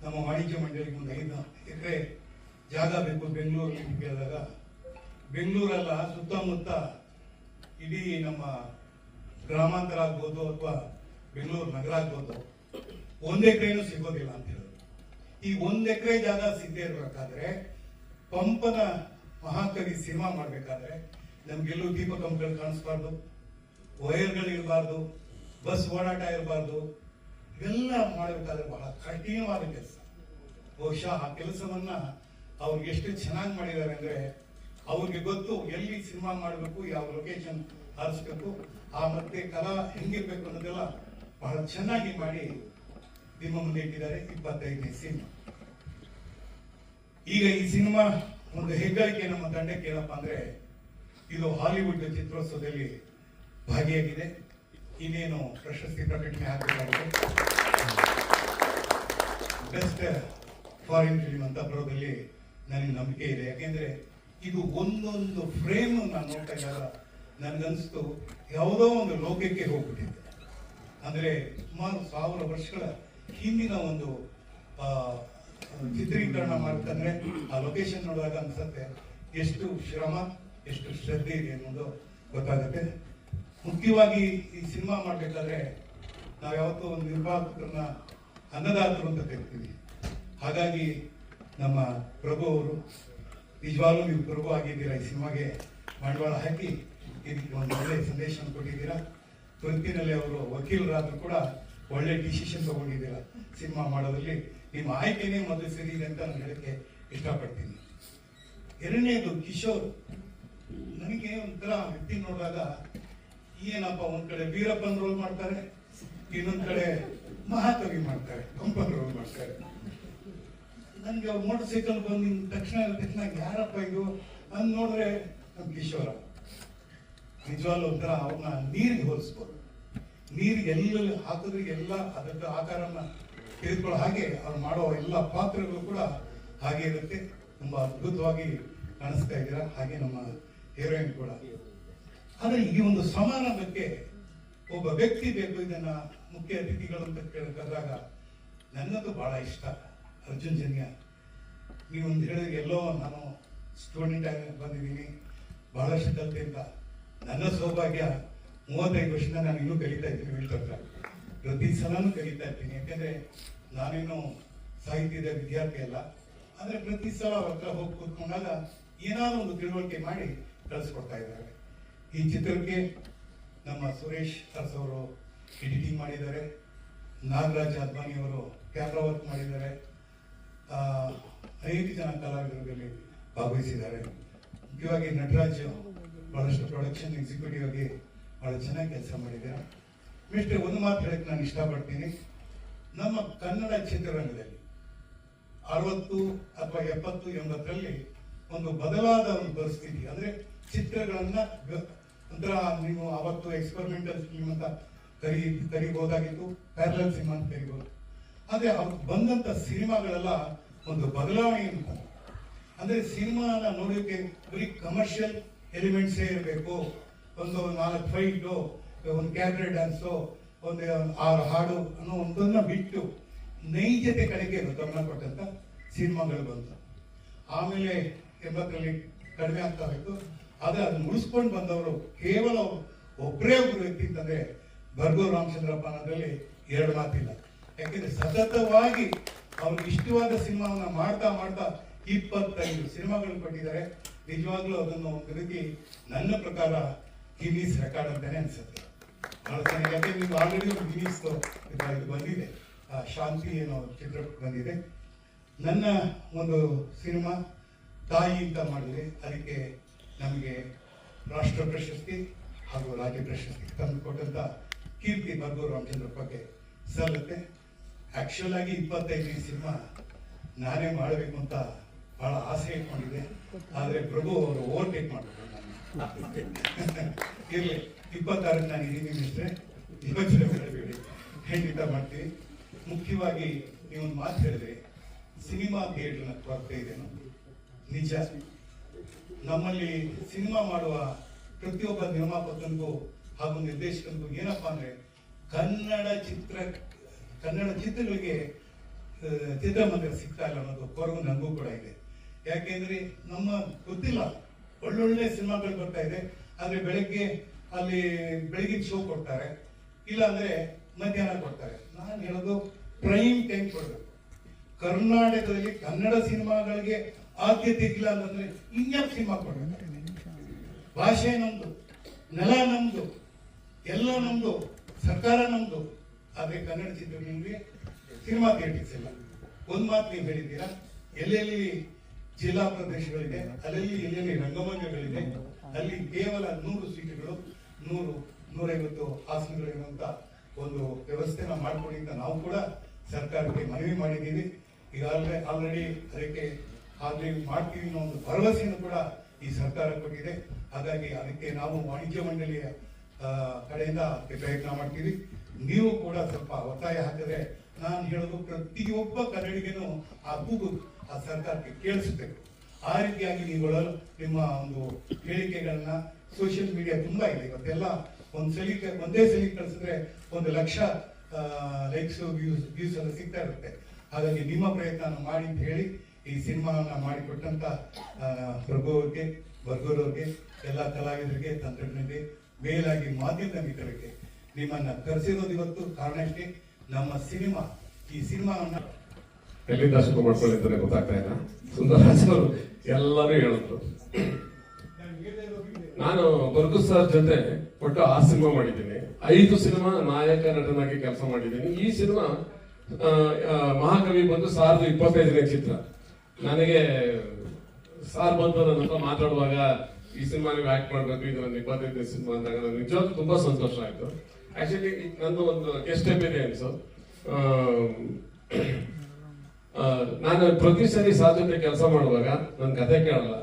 E: ನಮ್ಮ ವಾಣಿಜ್ಯ ಮಂಡಳಿಗೆ ಒಂದು 5 ಎಕರೆ ಜಾಗ ಬೇಕು ಬೆಂಗಳೂರಲ್ಲಿ ಅಂತ ಕೇಳಿದಾಗ ಬೆಂಗಳೂರಲ್ಲ ಸುತ್ತಮುತ್ತ ಇಡೀ ನಮ್ಮ ಗ್ರಾಮಾಂತರ ಆಗ್ಬೋದು ಅಥವಾ ಬೆಂಗಳೂರು ನಗರ ಆಗ್ಬೋದು 1 ಎಕರೆನೂ ಸಿಗೋದಿಲ್ಲ ಅಂತ ಹೇಳಿದ್ರು. ಈ 1 ಎಕರೆ ಜಾಗ ಸಿಗದೆ ಇರಬೇಕಾದ್ರೆ ಪಂಪನ ಮಹಾಕವಿ ಸಿನಿಮಾ ಮಾಡ್ಬೇಕಾದ್ರೆ ನಮ್ಗೆಲ್ಲೂ ದೀಪಕಂಬಗಳು ಕಾಣಿಸ್ಬಾರ್ದು, ವೈರ್ಗಳು ಇರಬಾರ್ದು, ಬಸ್ ಓಡಾಟ ಇರಬಾರ್ದು. ಇವೆಲ್ಲ ಮಾಡಬೇಕಾದ್ರೆ ಬಹಳ ಕಠಿಣವಾದ ಕೆಲಸ. ಬಹುಶಃ ಆ ಕೆಲಸವನ್ನ ಅವ್ರು ಎಷ್ಟು ಚೆನ್ನಾಗಿ ಮಾಡಿದ್ದಾರೆ ಅಂದ್ರೆ ಅವ್ರಿಗೆ ಗೊತ್ತು ಎಲ್ಲಿ ಸಿನಿಮಾ ಮಾಡಬೇಕು, ಯಾವ ಲೊಕೇಶನ್ ಆರಿಸ್ಬೇಕು, ಆ ಮತ್ತೆ ಕಲಾ ಹೆಂಗಿರ್ಬೇಕು ಅನ್ನೋದೆಲ್ಲ ಬಹಳ ಚೆನ್ನಾಗಿ ಮಾಡಿ ನಿಮ್ಮ ಮುಂದೆ ಇಟ್ಟಿದ್ದಾರೆ. 25ನೇ ಸಿನಿಮಾ. ಈಗ ಈ ಸಿನಿಮಾ ಒಂದು ಹೆಗ್ಗಳಿಕೆ ನಮ್ಮ ತಂಡಕ್ಕೆ ಏನಪ್ಪಾ ಅಂದ್ರೆ ಇದು ಹಾಲಿವುಡ್ ಚಿತ್ರೋತ್ಸವದಲ್ಲಿ ಭಾಗಿಯಾಗಿದೆ. ಇನ್ನೇನು ಪ್ರಶಸ್ತಿ ಪ್ರಕಟಣೆ ಆಗಬೇಕಾಗಿದೆ. ಬೆಸ್ಟ್ ಫಾರಿನ್ ಫಿಲ್ಮ್ ಅಂತ ಬರೋದಲ್ಲಿ ನನಗೆ ನಂಬಿಕೆ ಇದೆ. ಯಾಕೆಂದ್ರೆ ಇದು ಒಂದೊಂದು ಫ್ರೇಮ್ ನಾನು ನೋಡ್ತಾ ಇದ್ದಾಗ ನನ್ಗನ್ಸ್ತು ಯಾವುದೋ ಒಂದು ಲೋಕಕ್ಕೆ ಹೋಗ್ಬಿಟ್ಟಿದೆ. ಅಂದ್ರೆ ಸುಮಾರು 1000 ವರ್ಷಗಳ ಹಿಂದಿನ ಒಂದು ಚಿತ್ರೀಕರಣ ಮಾಡ್ತಂದ್ರೆ ಆ ಲೊಕೇಶನ್ ನೋಡುವಾಗ ಅನ್ಸುತ್ತೆ ಎಷ್ಟು ಶ್ರಮ, ಎಷ್ಟು ಶ್ರದ್ಧೆ ಇದೆ ಅನ್ನೋದು ಗೊತ್ತಾಗುತ್ತೆ. ಮುಖ್ಯವಾಗಿ ಈ ಸಿನಿಮಾ ಮಾಡ್ಬೇಕಾದ್ರೆ ನಾವು ಯಾವತ್ತೂ ಒಂದು ನಿರ್ಮಾಪಕರನ್ನ ಅನ್ನದಾತರು ಅಂತ ಕರಿತೀವಿ. ಹಾಗಾಗಿ ನಮ್ಮ ಪ್ರಭು ಅವರು ನಿಜವಾಗ್ಲೂ ನೀವು ಪ್ರಭು ಆಗಿದ್ದೀರಾ. ಈ ಸಿನಿಮಾಗೆ ಬಂಡವಾಳ ಹಾಕಿ ಇದಕ್ಕೆ ಒಂದು ಒಳ್ಳೆ ಸಂದೇಶ ಕೊಟ್ಟಿದ್ದೀರಾ. ತುರ್ತಿನಲ್ಲಿ ಅವರು ವಕೀಲರಾದ್ರೂ ಕೂಡ ಒಳ್ಳೆ ಡಿಸಿಷನ್ ತಗೊಂಡಿದ್ದೀರಾ. ಸಿನಿಮಾ ಮಾಡೋದ್ರಲ್ಲಿ ನಿಮ್ಮ ಆಯ್ಕೆನೇ ಮೊದಲು ಸರಿ ಇದೆ ಅಂತ ನಾನು ಹೇಳಕ್ಕೆ ಇಷ್ಟಪಡ್ತೀನಿ. ಎರಡನೇದು ಕಿಶೋರ್. ನನಗೆ ಒಂಥರ ವ್ಯಕ್ತಿ ನೋಡಿದಾಗ ಏನಪ್ಪ, ಒಂದ್ ಕಡೆ ವೀರಪ್ಪನ್ ರೋಲ್ ಮಾಡ್ತಾರೆ, ಇನ್ನೊಂದ್ ಕಡೆ ಮಹಾಕವಿ ಮಾಡ್ತಾರೆ, ಕಂಪನ್ ರೋಲ್ ಮಾಡ್ತಾರೆ. ನನ್ಗೆ ಅವ್ರು ಮೋಟರ್ ಸೈಕಲ್ ಬಂದಿನ ತಕ್ಷಣ ಯಾರಪ್ಪ ಇದು ಅಂದ್ ನೋಡಿದ್ರೆ ನಮ್ ಕಿಶೋರ. ನಿಜವಾಗ್ಲೂ ಒಂಥರ ಅವ್ರನ್ನ ನೀರಿಗೆ ಹೋಲಿಸ್ಬೋದು. ನೀರಿಗೆ ಎಲ್ಲ ಹಾಕಿದ್ರೆ ಎಲ್ಲ ಅದರ ಆಕಾರನ ತೆಗೆದುಕೊಳ್ಳೋ ಹಾಗೆ ಅವ್ರು ಮಾಡೋ ಎಲ್ಲ ಪಾತ್ರಗಳು ಕೂಡ ಹಾಗೆ ಇರುತ್ತೆ. ತುಂಬಾ ಅದ್ಭುತವಾಗಿ ಕಾಣಿಸ್ತಾ ಇದ್ದೀರಾ. ಹಾಗೆ ನಮ್ಮ ಹೀರೋಯಿನ್ ಕೂಡ. ಆದ್ರೆ ಈ ಒಂದು ಸಮಾರಂಭಕ್ಕೆ ಒಬ್ಬ ವ್ಯಕ್ತಿ ಬೇಕು. ಇದನ್ನ ಮುಖ್ಯ ಅತಿಥಿಗಳು ಅಂತ ಕೇಳಿದಾಗ ನನಗಂತೂ ಬಹಳ ಇಷ್ಟ ಅರ್ಜುನ್ ಜನ್ಯ. ನೀವೊಂದು ಹೇಳಿದ್ರೆ ಎಲ್ಲೋ ನಾನು ಸ್ಟೂಡೆಂಟ್ ಆಗಿ ಬಂದಿದ್ದೀನಿ, ಬಹಳಷ್ಟು ಕಲಿತೆ ಅಂತ. ನನ್ನ ಸೌಭಾಗ್ಯ 35 ವರ್ಷದಿಂದ ನಾನು ಇನ್ನೂ ಕಲಿತಾ ಇದ್ದೀನಿ. ಹೇಳ್ತಾರೆ ಪ್ರತಿ ಸಲನೂ ಕಲಿತಾ ಇರ್ತೀನಿ. ಯಾಕಂದ್ರೆ ನಾನೇನು ಸಾಹಿತ್ಯದ ವಿದ್ಯಾರ್ಥಿ ಅಲ್ಲ. ಆದ್ರೆ ಪ್ರತಿ ಸಲ ಅವ್ರ ಹತ್ರ ಹೋಗಿ ಕೂತ್ಕೊಂಡಾಗ ಏನಾದ್ರು ಒಂದು ತಿಳುವಳಿಕೆ ಮಾಡಿ ಕಳಿಸ್ಕೊಡ್ತಾ ಇದ್ದಾರೆ. ಈ ಚಿತ್ರಕ್ಕೆ ನಮ್ಮ ಸುರೇಶ್ ಅರಸ್ ಅವರು ಎಡಿಟಿಂಗ್ ಮಾಡಿದ್ದಾರೆ. ನಾಗರಾಜ್ ಅದ್ವಾನಿ ಅವರು ಕ್ಯಾಮ್ರಾ ವರ್ಕ್ ಮಾಡಿದ್ದಾರೆ. 5 ಜನ ಕಲಾವಿದರಲ್ಲಿ ಭಾಗವಹಿಸಿದ್ದಾರೆ. ಮುಖ್ಯವಾಗಿ ನಟರಾಜ್ ಬಹಳಷ್ಟು ಪ್ರೊಡಕ್ಷನ್ ಎಕ್ಸಿಕ್ಯೂಟಿವ್ ಆಗಿ ಬಹಳ ಚೆನ್ನಾಗಿ ಕೆಲಸ ಮಾಡಿದ್ದಾರೆ. ಮಿಸ್ಟರ್ ಒಂದು ಮಾತು ಹೇಳಕ್ಕೆ ನಾನು ಇಷ್ಟಪಡ್ತೀನಿ. ನಮ್ಮ ಕನ್ನಡ ಚಿತ್ರರಂಗದಲ್ಲಿ 60 ಅಥವಾ 70, 80ರಲ್ಲಿ ಒಂದು ಬದಲಾದ ಒಂದು ಪರಿಸ್ಥಿತಿ. ಅಂದ್ರೆ ಚಿತ್ರಗಳನ್ನ ಒಂಥರ ನೀವು ಅವತ್ತು ಎಕ್ಸ್ಪೆರಿಮೆಂಟಲ್ ಫಿಲ್ಮ್ ಅಂತ ಕರಿಬಹುದಾಗಿತ್ತು, ಪ್ಯಾರಲಲ್ ಸಿನಿಮಾ ಅಂತ ಕರಿಬಹುದು. ಆದ್ರೆ ಅವ್ರು ಬಂದಂತ ಸಿನಿಮಾಗಳೆಲ್ಲ ಒಂದು ಬದಲಾವಣೆ ಅಂತ. ಅಂದ್ರೆ ಸಿನಿಮಾನ ನೋಡೋಕೆ ಬರೀ ಕಮರ್ಷಿಯಲ್ ಎಲಿಮೆಂಟ್ಸೇ ಇರಬೇಕು. ಒಂದು 4 ಫೈಟು, ಒಂದು ಕ್ಯಾಬ್ರೆ ಡ್ಯಾನ್ಸು, ಒಂದು 6 ಹಾಡು ಅನ್ನೋ ಒಂದನ್ನ ಬಿಟ್ಟು ನೈಜತೆ ಕಡೆಗೆ ಗಮನ ಕೊಟ್ಟಂತ ಸಿನಿಮಾಗಳು ಬಂತು. ಆಮೇಲೆ 80ರಲ್ಲಿ ಕಡಿಮೆ ಆಗ್ತಾ ಹೋಯ್ತು. ಆದ್ರೆ ಅದನ್ನ ಮುಗಿಸ್ಕೊಂಡು ಬಂದವರು ಕೇವಲ ಒಬ್ಬರೇ ಒಬ್ರು ವ್ಯಕ್ತಿ ಅಂತಂದ್ರೆ ಬರ್ಗೂರು ರಾಮಚಂದ್ರಪ್ಪ ಅನ್ನೋದ್ರಲ್ಲಿ 2 ಮಾತಿಲ್ಲ. ಯಾಕೆಂದ್ರೆ ಸತತವಾಗಿ ಅವ್ರಿಗೆ ಇಷ್ಟವಾದ ಸಿನಿಮಾವನ್ನ ಮಾಡ್ತಾ 25 ಸಿನಿಮಾಗಳು ಕೊಟ್ಟಿದ್ದಾರೆ. ನಿಜವಾಗ್ಲೂ ಅದನ್ನು ಒಂದು ರೀತಿ ನನ್ನ ಪ್ರಕಾರ ಗಿನ್ನೀಸ್ ರೆಕಾರ್ಡ್ ಅಂತಾನೆ ಅನ್ಸುತ್ತೆ. ಬಹಳ ಚೆನ್ನಾಗಿ. ಯಾಕಂದ್ರೆ ನೀವು ಆಲ್ರೆಡಿ ಒಂದು ಗಿನ್ನೀಸ್ ಇದು ಬಂದಿದೆ, ಶಾಂತಿ ಏನೋ ಚಿತ್ರ ಬಂದಿದೆ. ನನ್ನ ಒಂದು ಸಿನಿಮಾ ತಾಯಿ ಅಂತ ಮಾಡಿದೆ. ಅದಕ್ಕೆ ನಮಗೆ ರಾಷ್ಟ್ರ ಪ್ರಶಸ್ತಿ ಹಾಗೂ ರಾಜ್ಯ ಪ್ರಶಸ್ತಿ ತಂದು ಕೊಟ್ಟಂತ ಕೀರ್ತಿ ಬರ್ಗೂರು ರಾಮಚಂದ್ರಪ್ಪಗೆ ಸಲ್ಲುತ್ತೆ. ಆಕ್ಚುಲ್ ಆಗಿ 25ನೇ ಸಿನಿಮಾ ನಾನೇ ಮಾಡಬೇಕು ಅಂತ ಬಹಳ ಆಸೆ ಇಟ್ಕೊಂಡಿದ್ದೆ. ಆದ್ರೆ ಪ್ರಭು ಅವರು ಓವರ್ಟೇಕ್ ಮಾಡಿದ್ರು ನಾನು. ಇರ್ಲಿ, 26ಕ್ಕೆ ನಾನು ಇದೀನಿ ಮಿಸ್ಟ್ರೆ, ಯೋಚನೆ ಮಾಡಬೇಡಿ, ಖಂಡಿತ ಮಾಡ್ತೀವಿ. ಮುಖ್ಯವಾಗಿ ನೀವೊಂದು ಮಾತು ಹೇಳಿದ್ರಿ, ಸಿನಿಮಾ ಥಿಯೇಟರ್ನ ಕೊರತೆ ಇದೆ. ನಿಜ. ನಮ್ಮಲ್ಲಿ ಸಿನಿಮಾ ಮಾಡುವ ಪ್ರತಿಯೊಬ್ಬ ನಿರ್ಮಾಪಕನಿಗೂ ಹಾಗೂ ನಿರ್ದೇಶಕನಿಗೂ ಏನಪ್ಪಾ ಅಂದ್ರೆ ಕನ್ನಡ ಚಿತ್ರಗಳಿಗೆ ಚಿತ್ರಮಂದಿರ ಸಿಗ್ತಾ ಇಲ್ಲ ಅನ್ನೋದು ಕೊರಗು ನನಗೂ ಕೂಡ ಇದೆ. ಯಾಕೆಂದ್ರೆ ನಮ್ಮ ಗೊತ್ತಿಲ್ಲ, ಒಳ್ಳೊಳ್ಳೆ ಸಿನಿಮಾಗಳು ಬರ್ತಾ ಇದೆ, ಆದ್ರೆ ಬೆಳಗ್ಗೆ ಅಲ್ಲಿ ಬೆಳಗಿನ ಶೋ ಕೊಡ್ತಾರೆ, ಇಲ್ಲ ಅಂದ್ರೆ ಮಧ್ಯಾಹ್ನ ಕೊಡ್ತಾರೆ. ನಾನು ಹೇಳೋದು ಪ್ರೈಮ್ ಟೈಮ್ ಕೊಡಬೇಕು. ಕರ್ನಾಟಕದಲ್ಲಿ ಕನ್ನಡ ಸಿನಿಮಾಗಳಿಗೆ ಆದ್ಯತೆ ಇಲ್ಲ ಅಂತಂದ್ರೆ ಇನ್ಯಾವ ಸಿನಿಮಾ ಕೊಡಬೇಕು? ಭಾಷೆ ನಮ್ದು, ನೆಲ ನಮ್ದು, ಎಲ್ಲ ನಮ್ದು, ಸರ್ಕಾರ ನಮ್ದು, ಆದ್ರೆ ಕನ್ನಡ ಚಿತ್ರಗಳಿಗೆ ಸಿನಿಮಾ ಥಿಯೇಟರ್ಸ್ ಇಲ್ಲ. ಒಂದ್ ಮಾತು ನೀವು ಹೇಳಿದ್ದೀರಾ, ಎಲ್ಲೆಲ್ಲಿ ಜಿಲ್ಲಾ ಪ್ರದೇಶಗಳಿದೆ, ಅಲ್ಲೆಲ್ಲಿ ಎಲ್ಲೆಲ್ಲಿ ರಂಗಮಂದಿರಗಳಿದೆ, ಅಲ್ಲಿ ಕೇವಲ 100 ಸೀಟುಗಳು, 100-150 ಆಸನಗಳಿರುವಂತ ಒಂದು ವ್ಯವಸ್ಥೆನ ಮಾಡ್ಕೊಡಿ ಅಂತ ನಾವು ಕೂಡ ಸರ್ಕಾರಕ್ಕೆ ಮನವಿ ಮಾಡಿದ್ದೀವಿ. ಈಗಾಗಲೇ ಆಲ್ರೆಡಿ ಅದಕ್ಕೆ ಮಾಡ್ತೀವಿ ಅನ್ನೋ ಒಂದು ಭರವಸೆಯನ್ನು ಕೂಡ ಈ ಸರ್ಕಾರ ಕೊಟ್ಟಿದೆ. ಹಾಗಾಗಿ ಅದಕ್ಕೆ ನಾವು ವಾಣಿಜ್ಯ ಮಂಡಳಿಯ ಕಡೆಯಿಂದ ಅದಕ್ಕೆ ಪ್ರಯತ್ನ ಮಾಡ್ತೀವಿ. ನೀವು ಕೂಡ ಸ್ವಲ್ಪ ಒತ್ತಾಯ ಹಾಕಿದ್ರೆ, ನಾನು ಹೇಳೋದು ಪ್ರತಿಯೊಬ್ಬ ಕನ್ನಡಿಗನು ಆ ಕೂಗು ಆ ಸರ್ಕಾರಕ್ಕೆ ಕೇಳಿಸಬೇಕು. ಆ ರೀತಿಯಾಗಿ ನೀವುಗಳು ನಿಮ್ಮ ಒಂದು ಹೇಳಿಕೆಗಳನ್ನ ಸೋಷಿಯಲ್ ಮೀಡಿಯಾ ತುಂಬಾ ಇದೆ ಇವತ್ತೆಲ್ಲ. ಒಂದೇ ಸಲ ಕಳಿಸಿದ್ರೆ 1 ಲಕ್ಷ ಲೈಕ್ಸ್ ವ್ಯೂಸ್ ಎಲ್ಲ ಸಿಗ್ತಾ ಇರುತ್ತೆ. ಹಾಗಾಗಿ ನಿಮ್ಮ ಪ್ರಯತ್ನ ಮಾಡಿ ಅಂತ ಹೇಳಿ ಈ ಸಿನಿಮಾವನ್ನ ಮಾಡಿಕೊಟ್ಟಂತ ಪ್ರಭು ಅವ್ರಿಗೆ, ಬರ್ಗೂರ್ ಅವ್ರಿಗೆ, ಎಲ್ಲ ಕಲಾವಿದರಿಗೆ, ತಂತ್ರಜ್ಞರಿಗೆ, ಮೇಲಾಗಿ ಮಾಧ್ಯಮ ಮಿತ್ರರಿಗೆ ನಿಮ್ಮನ್ನ ಕರೆಸಿರೋದು ಇವತ್ತು ಕಾರಣ ಇಷ್ಟೇ. ನಮ್ಮ ಸಿನಿಮಾ, ಈ ಸಿನಿಮಾವನ್ನ
F: ಎಲ್ಲಿಂದ ಶುರು ಮಾಡ್ಕೊಂಡಿದ್ದಾರೆ ಗೊತ್ತಾಗ್ತಾ ಇಲ್ಲ. ಸುಂದರರಾಜ್ ಅವರು ಎಲ್ಲರೂ ಹೇಳಿದ್ರು. ನಾನು ಬರ್ಗು ಸರ್ ಜೊತೆ ಒಟ್ಟು 6 ಸಿನಿಮಾ ಮಾಡಿದ್ದೀನಿ. 5 ಸಿನಿಮಾ ನಾಯಕ ನಟನಾಗಿ ಕೆಲಸ ಮಾಡಿದ್ದೀನಿ. ಈ ಸಿನಿಮಾ ಮಹಾಕವಿ ಬಂದು 2025ನೇ ಚಿತ್ರ. ನನಗೆ ಸಾರ್ ಬಂದು ನನ್ನ ಹತ್ರ ಮಾತಾಡುವಾಗ ಈ ಸಿನಿಮಾ ನೀವು ಆಕ್ಟ್ ಮಾಡ್ಬೇಕು, ಇದು ಒಂದು 25ನೇ ಸಿನಿಮಾ ಅಂದಾಗ ನನಗೆ ನಿಜವಾಗ್ಲೂ ತುಂಬಾ ಸಂತೋಷ ಆಯ್ತು. ಆಕ್ಚುಲಿ ನಂದು ಒಂದು ಗೆಸ್ಟ್ ಅಪಿಯರೆನ್ಸ್. ನಾನು ಪ್ರತಿ ಸರಿ ಸಾರ್ ಜೊತೆ ಕೆಲಸ ಮಾಡುವಾಗ ನನ್ನ ಕತೆ ಕೇಳಲ್ಲ.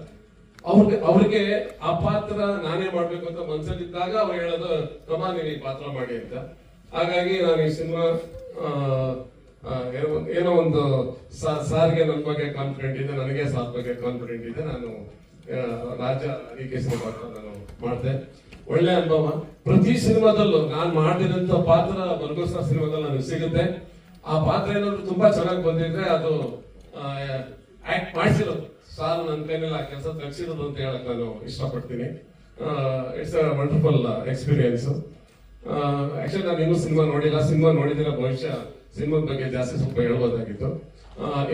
F: ಅವ್ರಿಗೆ ಆ ಪಾತ್ರ ನಾನೇ ಮಾಡ್ಬೇಕು ಅಂತ ಮನ್ಸಲ್ಲಿದ್ದಾಗ ಅವ್ರು ಹೇಳೋದು, ಅಮ್ಮ ನೀವು ಈ ಪಾತ್ರ ಮಾಡಿ ಅಂತ. ಹಾಗಾಗಿ ನಾನು ಈ ಸಿನಿಮಾ ಏನೋ ಒಂದು ಸಾರ್ಗೆ ನನ್ನ ಬಗ್ಗೆ ಕಾನ್ಫಿಡೆಂಟ್ ಇದೆ, ನನಗೆ ಸಾರ್ ಬಗ್ಗೆ ಕಾನ್ಫಿಡೆಂಟ್ ಇದೆ. ನಾನು ರಾಜ ಕೇಸರಿ ಪಾತ್ರ ನಾನು ಮಾಡಿದೆ. ಒಳ್ಳೆ ಅನುಭವ. ಪ್ರತಿ ಸಿನಿಮಾದಲ್ಲೂ ನಾನು ಮಾಡಿದಂತ ಪಾತ್ರ ಬರ್ಗು ಸರ್ ಸಿನಿಮಾದಲ್ಲಿ ನನಗೆ ಸಿಗುತ್ತೆ. ಆ ಪಾತ್ರ ಏನಾದ್ರು ತುಂಬಾ ಚೆನ್ನಾಗಿ ಬಂದಿದ್ರೆ ಅದು ಆಕ್ಟ್ ಮಾಡಿಸಿರೋದು ಸಾರ್ ನನ್ನ ಕೈನಲ್ಲಿ ಆ ಕೆಲಸ ತಗ್ಸಿರೋದು ಅಂತ ಹೇಳಕ್ ನಾನು ಇಷ್ಟಪಡ್ತೀನಿ. It's a wonderful experience. Actually ನಾನು ಇನ್ನೂ ಸಿನಿಮಾ ನೋಡಿಲ್ಲ. ಸಿನಿಮಾ ನೋಡಿದ್ರೆ ಬಹುಶಃ ಸಿನಿಮಾದ ಬಗ್ಗೆ ಜಾಸ್ತಿ ಸ್ವಲ್ಪ ಹೇಳ್ಬೋದಾಗಿತ್ತು.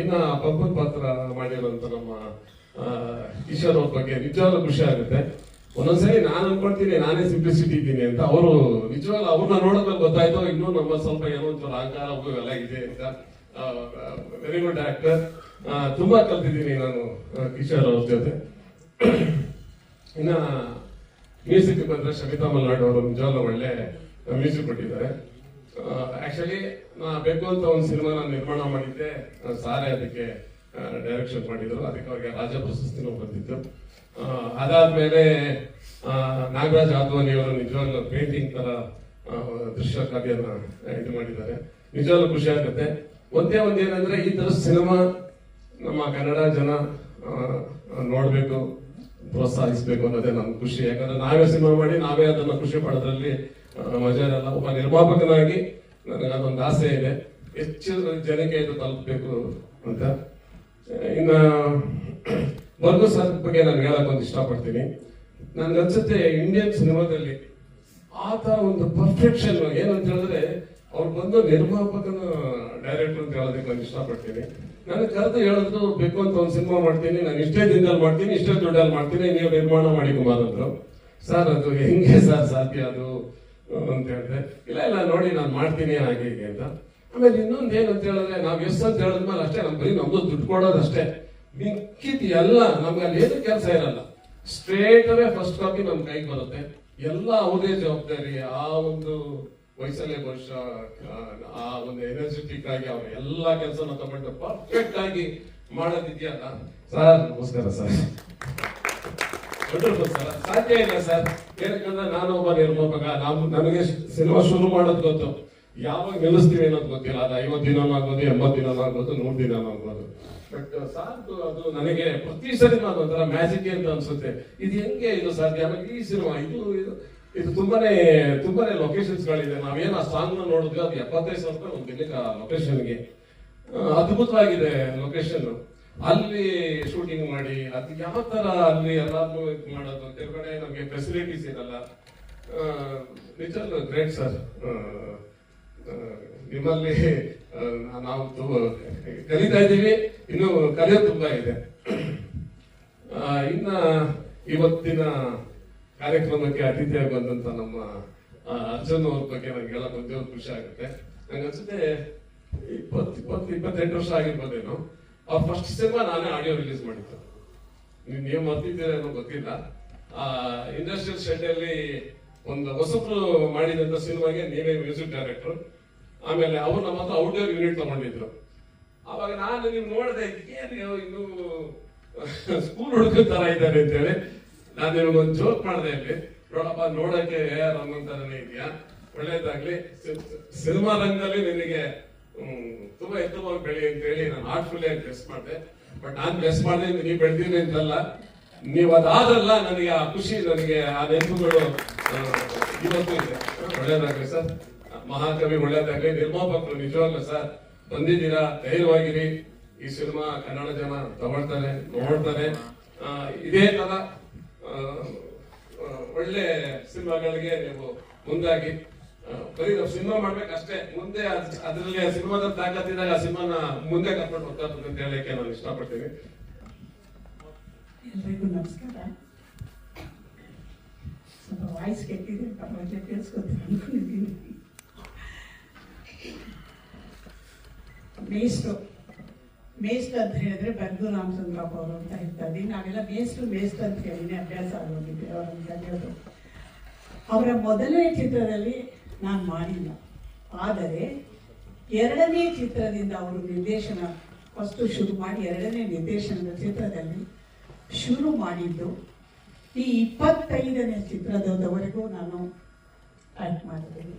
F: ಇನ್ನ ಪಪ್ಪನ್ ಪಾತ್ರ ಮಾಡಿರೋಂತ ನಮ್ಮ ಈಶ್ವರ್ ಅವ್ರ ಬಗ್ಗೆ ನಿಜವಾಗ್ಲೂ ಖುಷಿ ಆಗುತ್ತೆ. ಒಂದೊಂದ್ಸರಿ ನಾನು ಅನ್ಕೊಳ್ತೀನಿ ನಾನೇ ಸಿಂಪ್ಲಿಸಿಟಿ ಇದ್ದೀನಿ ಅಂತ. ಅವರು ನಿಜವಾಗ್ಲೂ ಅವ್ರನ್ನ ನೋಡೋದ್ಮೇಲೆ ಗೊತ್ತಾಯ್ತು ಇನ್ನೂ ನಮ್ಮ ಸ್ವಲ್ಪ ಏನೋ ಒಂಚೂರು ಅಹಂಕಾರ ಎಲ್ಲ ಇದೆ ಅಂತ. Very good actor. ತುಂಬಾ ಕಲ್ತಿದ್ದೀನಿ ನಾನು ಕಿಶೋರ್ ಅವ್ರ ಜೊತೆ. ಇನ್ನ ಮ್ಯೂಸಿಕ್ ಬಂದ್ರೆ ಶಮಿತಾ ಮಲ್ನಾಡ್ ಅವರು ನಿಜವಾಗ್ಲೂ ಒಳ್ಳೆ ಮ್ಯೂಸಿಕ್ ಕೊಟ್ಟಿದ್ದಾರೆ. ಆಕ್ಚುಲಿ ನಾ ಬೇಕು ಅಂತ ಒಂದು ಸಿನಿಮಾ ನಾನು ನಿರ್ಮಾಣ ಮಾಡಿದ್ದೆ, ಸಾರೇ ಅದಕ್ಕೆ ಡೈರೆಕ್ಷನ್ ಮಾಡಿದ್ರು. ಅದಕ್ಕೆ ಅವ್ರಿಗೆ ರಾಜ ಪ್ರಶಸ್ತಿನೂ ಬಂದಿತ್ತು. ಅದಾದ್ಮೇಲೆ ನಾಗರಾಜ್ ಆದ್ವಾನಿ ಅವರು ನಿಜವಾಗ್ಲೂ ಪೇಂಟಿಂಗ್ ತರ ದೃಶ್ಯ ಕಾವ್ಯನ ಇದು ಮಾಡಿದ್ದಾರೆ. ನಿಜವಾಗ್ಲೂ ಖುಷಿ ಆಗುತ್ತೆ. ಒಂದೇನಂದ್ರೆ ಈ ತರ ಸಿನಿಮಾ ನಮ್ಮ ಕನ್ನಡ ಜನ ನೋಡ್ಬೇಕು, ಪ್ರೋತ್ಸಾಹಿಸ್ಬೇಕು ಅನ್ನೋದೇ ನಮ್ಗೆ ಖುಷಿ. ಯಾಕಂದ್ರೆ ನಾವೇ ಸಿನಿಮಾ ಮಾಡಿ ನಾವೇ ಅದನ್ನ ಖುಷಿ ಪಡೋದ್ರಲ್ಲಿ ಮಜಾ ಇರಲ್ಲ. ಒಬ್ಬ ನಿರ್ಮಾಪಕನಾಗಿ ನನಗೆ ಅದೊಂದು ಆಸೆ ಇದೆ, ಹೆಚ್ಚು ಜನಕ್ಕೆ ಇದು ತಲುಪಬೇಕು ಅಂತ. ಇನ್ನ ಬರ್ಗು ಸರ್ ಬಗ್ಗೆ ನಾನು ಹೇಳಕ್ ಒಂದು ಇಷ್ಟಪಡ್ತೀನಿ. ನನ್ಗನ್ಸುತ್ತೆ ಇಂಡಿಯನ್ ಸಿನಿಮಾದಲ್ಲಿ ಆತ ಒಂದು ಪರ್ಫೆಕ್ಷನ್ ಏನಂತ ಹೇಳಿದ್ರೆ, ಅವ್ರು ಬಂದು ನಿರ್ಮಾಪಕನ ಡೈರೆಕ್ಟರ್ ಅಂತ ಹೇಳೋದಕ್ಕೆ ನಾನು ಇಷ್ಟಪಡ್ತೀನಿ. ನನಗೆ ಕರೆದು ಹೇಳಿದ್ರು, ಬೇಕು ಅಂತ ಒಂದು ಸಿನಿಮಾ ಮಾಡ್ತೀನಿ, ನಾನು ಇಷ್ಟೇ ದಿನದಲ್ಲಿ ಮಾಡ್ತೀನಿ, ಇಷ್ಟೇ ದುಡ್ಡಲ್ಲಿ ಮಾಡ್ತೀನಿ, ನೀವು ನಿರ್ಮಾಣ ಮಾಡಿ ಕುಮಾರ್ ಅಂದ್ರು. ಸರ್ ಅದು ಹೆಂಗೆ ಸರ್ ಸಾಧ್ಯ ಅದು ಅಂತ ಹೇಳಿದೆ. ಇಲ್ಲ ನೋಡಿ ನಾನು ಮಾಡ್ತೀನಿ ಹಾಗೆ ಹೀಗೆ ಅಂತ. ಆಮೇಲೆ ಇನ್ನೊಂದು ಏನಂತ ಹೇಳಿದ್ರೆ, ನಾವ್ ಎಸ್ ಅಂತ ಹೇಳಿದ್ಮೇಲೆ ಅಷ್ಟೇ, ನಮ್ ಬರೀ ನಮ್ದು ದುಡ್ಡು ಕೊಡೋದಷ್ಟೇ, ಮಿಕ್ಕಿದ್ ಎಲ್ಲ ನಮ್ಗೆ ಅಲ್ಲಿ ಏನು ಕೆಲಸ ಇರಲ್ಲ. ಸ್ಟ್ರೇಟ್ ಅವೇ ಫಸ್ಟ್ ಕಾಪಿ ನಮ್ ಕೈಗೆ ಬರುತ್ತೆ. ಎಲ್ಲ ಅವ್ರದೇ ಜವಾಬ್ದಾರಿ. ಆ ಒಂದು ವಯಸ್ಸಲ್ಲೇ ಬಹುಶಃ ಆ ಒಂದು ಎನರ್ಜೆಟಿಕ್ ಆಗಿ ಅವ್ರ ಎಲ್ಲಾ ಕೆಲಸನ ತಗೊಂಡು ಪರ್ಫೆಕ್ಟ್ ಆಗಿ ಮಾಡೋದಿದೆಯಲ್ಲ ಸರ್. ನಮಸ್ಕಾರ ಸರ್. ಸರ್ ಸಾಧ್ಯ ಇಲ್ಲ ಸರ್. ಏನಕ್ಕಂದ್ರೆ ನಾನು ಒಬ್ಬ ನಿರ್ಮಾಪಕ. ನನಗೆ ಸಿನಿಮಾ ಶುರು ಮಾಡೋದು ಗೊತ್ತು, ಯಾವಾಗ ನಿಲ್ಲಿಸ್ತೀವಿ ಅನ್ನೋದು ಗೊತ್ತಿಲ್ಲ. ಅದು 50 ದಿನ ಆಗ್ಬೋದು, 80 ದಿನ ಆಗ್ಬೋದು, 100 ದಿನ ಆಗ್ಬೋದು. ಬಟ್ ಸಾಕು ಅದು ನನಗೆ ಪ್ರತಿ ಸಿನಿಮಾ ಒಂಥರ ಮ್ಯಾಜಿಕ್ ಅಂತ ಅನ್ಸುತ್ತೆ. ಇದು ಹೆಂಗೆ ಇದು ಸಾಧ್ಯ? ಆಮೇಲೆ ಈ ಸಿನಿಮಾ ಇದು ತುಂಬಾನೇ ಲೊಕೇಶನ್ಸ್ ಗಳಿದೆ. ನಾವೇನು ಆ ಸಾಂಗ್ ನೋಡಿದ್ವಿ, ಅದು 75,000 ರೂಪಾಯಿ ಒಂದು ದಿನಕ್ಕೆ ಲೊಕೇಶನ್ಗೆ. ಅದ್ಭುತವಾಗಿದೆ ಲೊಕೇಶನ್. ಅಲ್ಲಿ ಶೂಟಿಂಗ್ ಮಾಡಿ ಅದು ಯಾವ ತರ ಅಲ್ಲಿ ಎಲ್ಲಾನು ಇದು ಮಾಡೋದು, ಕೆಲಗಡೆ ನಮಗೆ ಫೆಸಿಲಿಟೀಸ್ ಇರಲ್ಲ. ನಿಜವಾಗ್ಲೂ ಗ್ರೇಟ್ ಸರ್. ನಿಮ್ಮಲ್ಲಿ ನಾವು ಕಲಿತಾ ಇದ್ದೀವಿ, ಇನ್ನು ಕಲಿಯೋದು ತುಂಬಾ ಇದೆ. ಇನ್ನ ಇವತ್ತಿನ ಕಾರ್ಯಕ್ರಮಕ್ಕೆ ಅತಿಥಿಯಾಗಿ ಬಂದಂತ ನಮ್ಮ ಅರ್ಜುನ್ ಅವ್ರ ಬಗ್ಗೆ ನನಗೆಲ್ಲ ಬಂದಿರೋ ಖುಷಿ ಆಗುತ್ತೆ. ನಂಗೆ ಅನ್ಸುತ್ತೆ 28 ವರ್ಷ ಆಗಿರ್ಬೋದೇನೋ. ಅವ್ರ ಫಸ್ಟ್ ಸಿನಿಮಾ ನಾನೇ ಆಡಿಯೋ ರಿಲೀಸ್ ಮಾಡಿದ್ದು. ನೀವು ಮರ್ತಿದ್ದೀರೇನೋ ಗೊತ್ತಿಲ್ಲ. ಇಂಡಸ್ಟ್ರಿಯಲ್ ಶೆಡ್ ಅಲ್ಲಿ ಒಂದು ಹೊಸಬ್ರು ಮಾಡಿದಂತ ಸಿನಿಮಾಗೆ ನೀವೇ ಮ್ಯೂಸಿಕ್ ಡೈರೆಕ್ಟರ್. ಆಮೇಲೆ ಅವ್ರು ನಮ್ಮ ಹತ್ರ ಔಟ್ಡೋರ್ ಯೂನಿಟ್ ತಗೊಂಡಿದ್ರು. ಅವಾಗ ನಾನು ನೀವು ನೋಡಿದೆ, ಏನು ಇನ್ನು ಸ್ಕೂಲ್ ಹುಡುಗ ತರ ಇದ್ದಾರೆ ಅಂತ ಹೇಳಿ ನಾನು ನಿಮಗೊಂದು ಜೋಕ್ ಮಾಡಿದೆ. ಇಲ್ಲಿ ನೋಡಪ್ಪ, ನೋಡಕ್ಕೆ AR ರಹಮಾನ್ ತರನೇ ಇದೆಯಾ, ಒಳ್ಳೇದಾಗ್ಲಿ, ಸಿನಿಮಾ ರಂಗದಲ್ಲಿ ನಿನಗೆ ತುಂಬಾ ಎತ್ತರವಾಗಿ ಬೆಳಿ ಅಂತ ಹೇಳಿ ನಾನು ಹಾರ್ಟ್ಫುಲ್ ಆಗಿ ಬ್ಲೆಸ್ ಮಾಡಿದೆ. ಬಟ್ ನಾನು ಬ್ಲೆಸ್ ಮಾಡಿದೆ ನೀವು ಬೆಳೆದಿರಿ ಅಂತಲ್ಲ, ನೀವು ಅದಾದ್ರಲ್ಲ ನನಗೆ ಆ ಖುಷಿ, ನನಗೆ ಆ ನೆನಪುಗಳು ಇವತ್ತು ಇದೆ. ಒಳ್ಳೇದಾಗ್ಲಿ ಸರ್, ಮಹಾಕವಿ ಒಳ್ಳೇದಾಗ್ಲಿ. ನಿರ್ಮಾಪಕರು ನಿಜವಾಗ್ಲೂ ಸರ್ ಬಂದಿದ್ದೀರಾ, ಧೈರ್ಯವಾಗಿರಿ. ಈ ಸಿನಿಮಾ ಕನ್ನಡ ಜನ ತಗೊಳ್ತಾರೆ, ನೋಡ್ತಾರೆ. ಇದೇ ತರ ಒಳ್ಳೆ ಸಿನಿಮಾಗಳಿಗೆ ನೀವು ಮುಂದಾಗಿ ಬರೀ ನಾವು ಸಿನಿಮಾ ಮಾಡ್ಬೇಕಷ್ಟೇ, ಮುಂದೆ ಅದರಲ್ಲಿ ಸಿನಿಮಾದ ತಾಕತ್ತಿದಾಗ ಆ ಸಿನಿಮಾನ ಮುಂದೆ ಕರ್ಕೊಂಡು ಹೋಗ್ತಾ ಅಂತ ಹೇಳಕ್ಕೆ ನಾನು ಇಷ್ಟಪಡ್ತೀನಿ.
G: ಎಲ್ರಿಗೂ ನಮಸ್ಕಾರ. ಸ್ವಲ್ಪ ವಾಯ್ಸ್ ಕೆಟ್ಟಿದೆ, ಕೇಳಿಸ್ಕೊತೀನಿ ಅನ್ಕೊಂಡಿದ್ದೀನಿ. ಮೇಸ್ಟ್ ಅಂತ ಹೇಳಿದ್ರೆ ಬರ್ಗೂರು ರಾಮಚಂದ್ರಪ್ಪ ಅವರು ಅಂತ ಹೇಳ್ತಾರೆ. ನಾವೆಲ್ಲ ಮೇಸ್ಟ್ ಅಂತ ಹೇಳಿನೇ ಅಭ್ಯಾಸ ಆಗೋಗಿದೆ ಅವರನ್ನು ಕಲಿಯೋದು. ಅವರ ಮೊದಲನೇ ಚಿತ್ರದಲ್ಲಿ ನಾನು ಮಾಡಿಲ್ಲ, ಆದರೆ ಎರಡನೇ ಚಿತ್ರದಿಂದ ಅವರು ನಿರ್ದೇಶನ ಫಸ್ಟ್ ಶುರು ಮಾಡಿ ಎರಡನೇ ನಿರ್ದೇಶನದ ಚಿತ್ರದಲ್ಲಿ ಶುರು ಮಾಡಿದ್ದು. ಈ 25ನೇ ಚಿತ್ರದವರೆಗೂ ನಾನು ಆಕ್ಟ್ ಮಾಡಿದ್ದೀನಿ.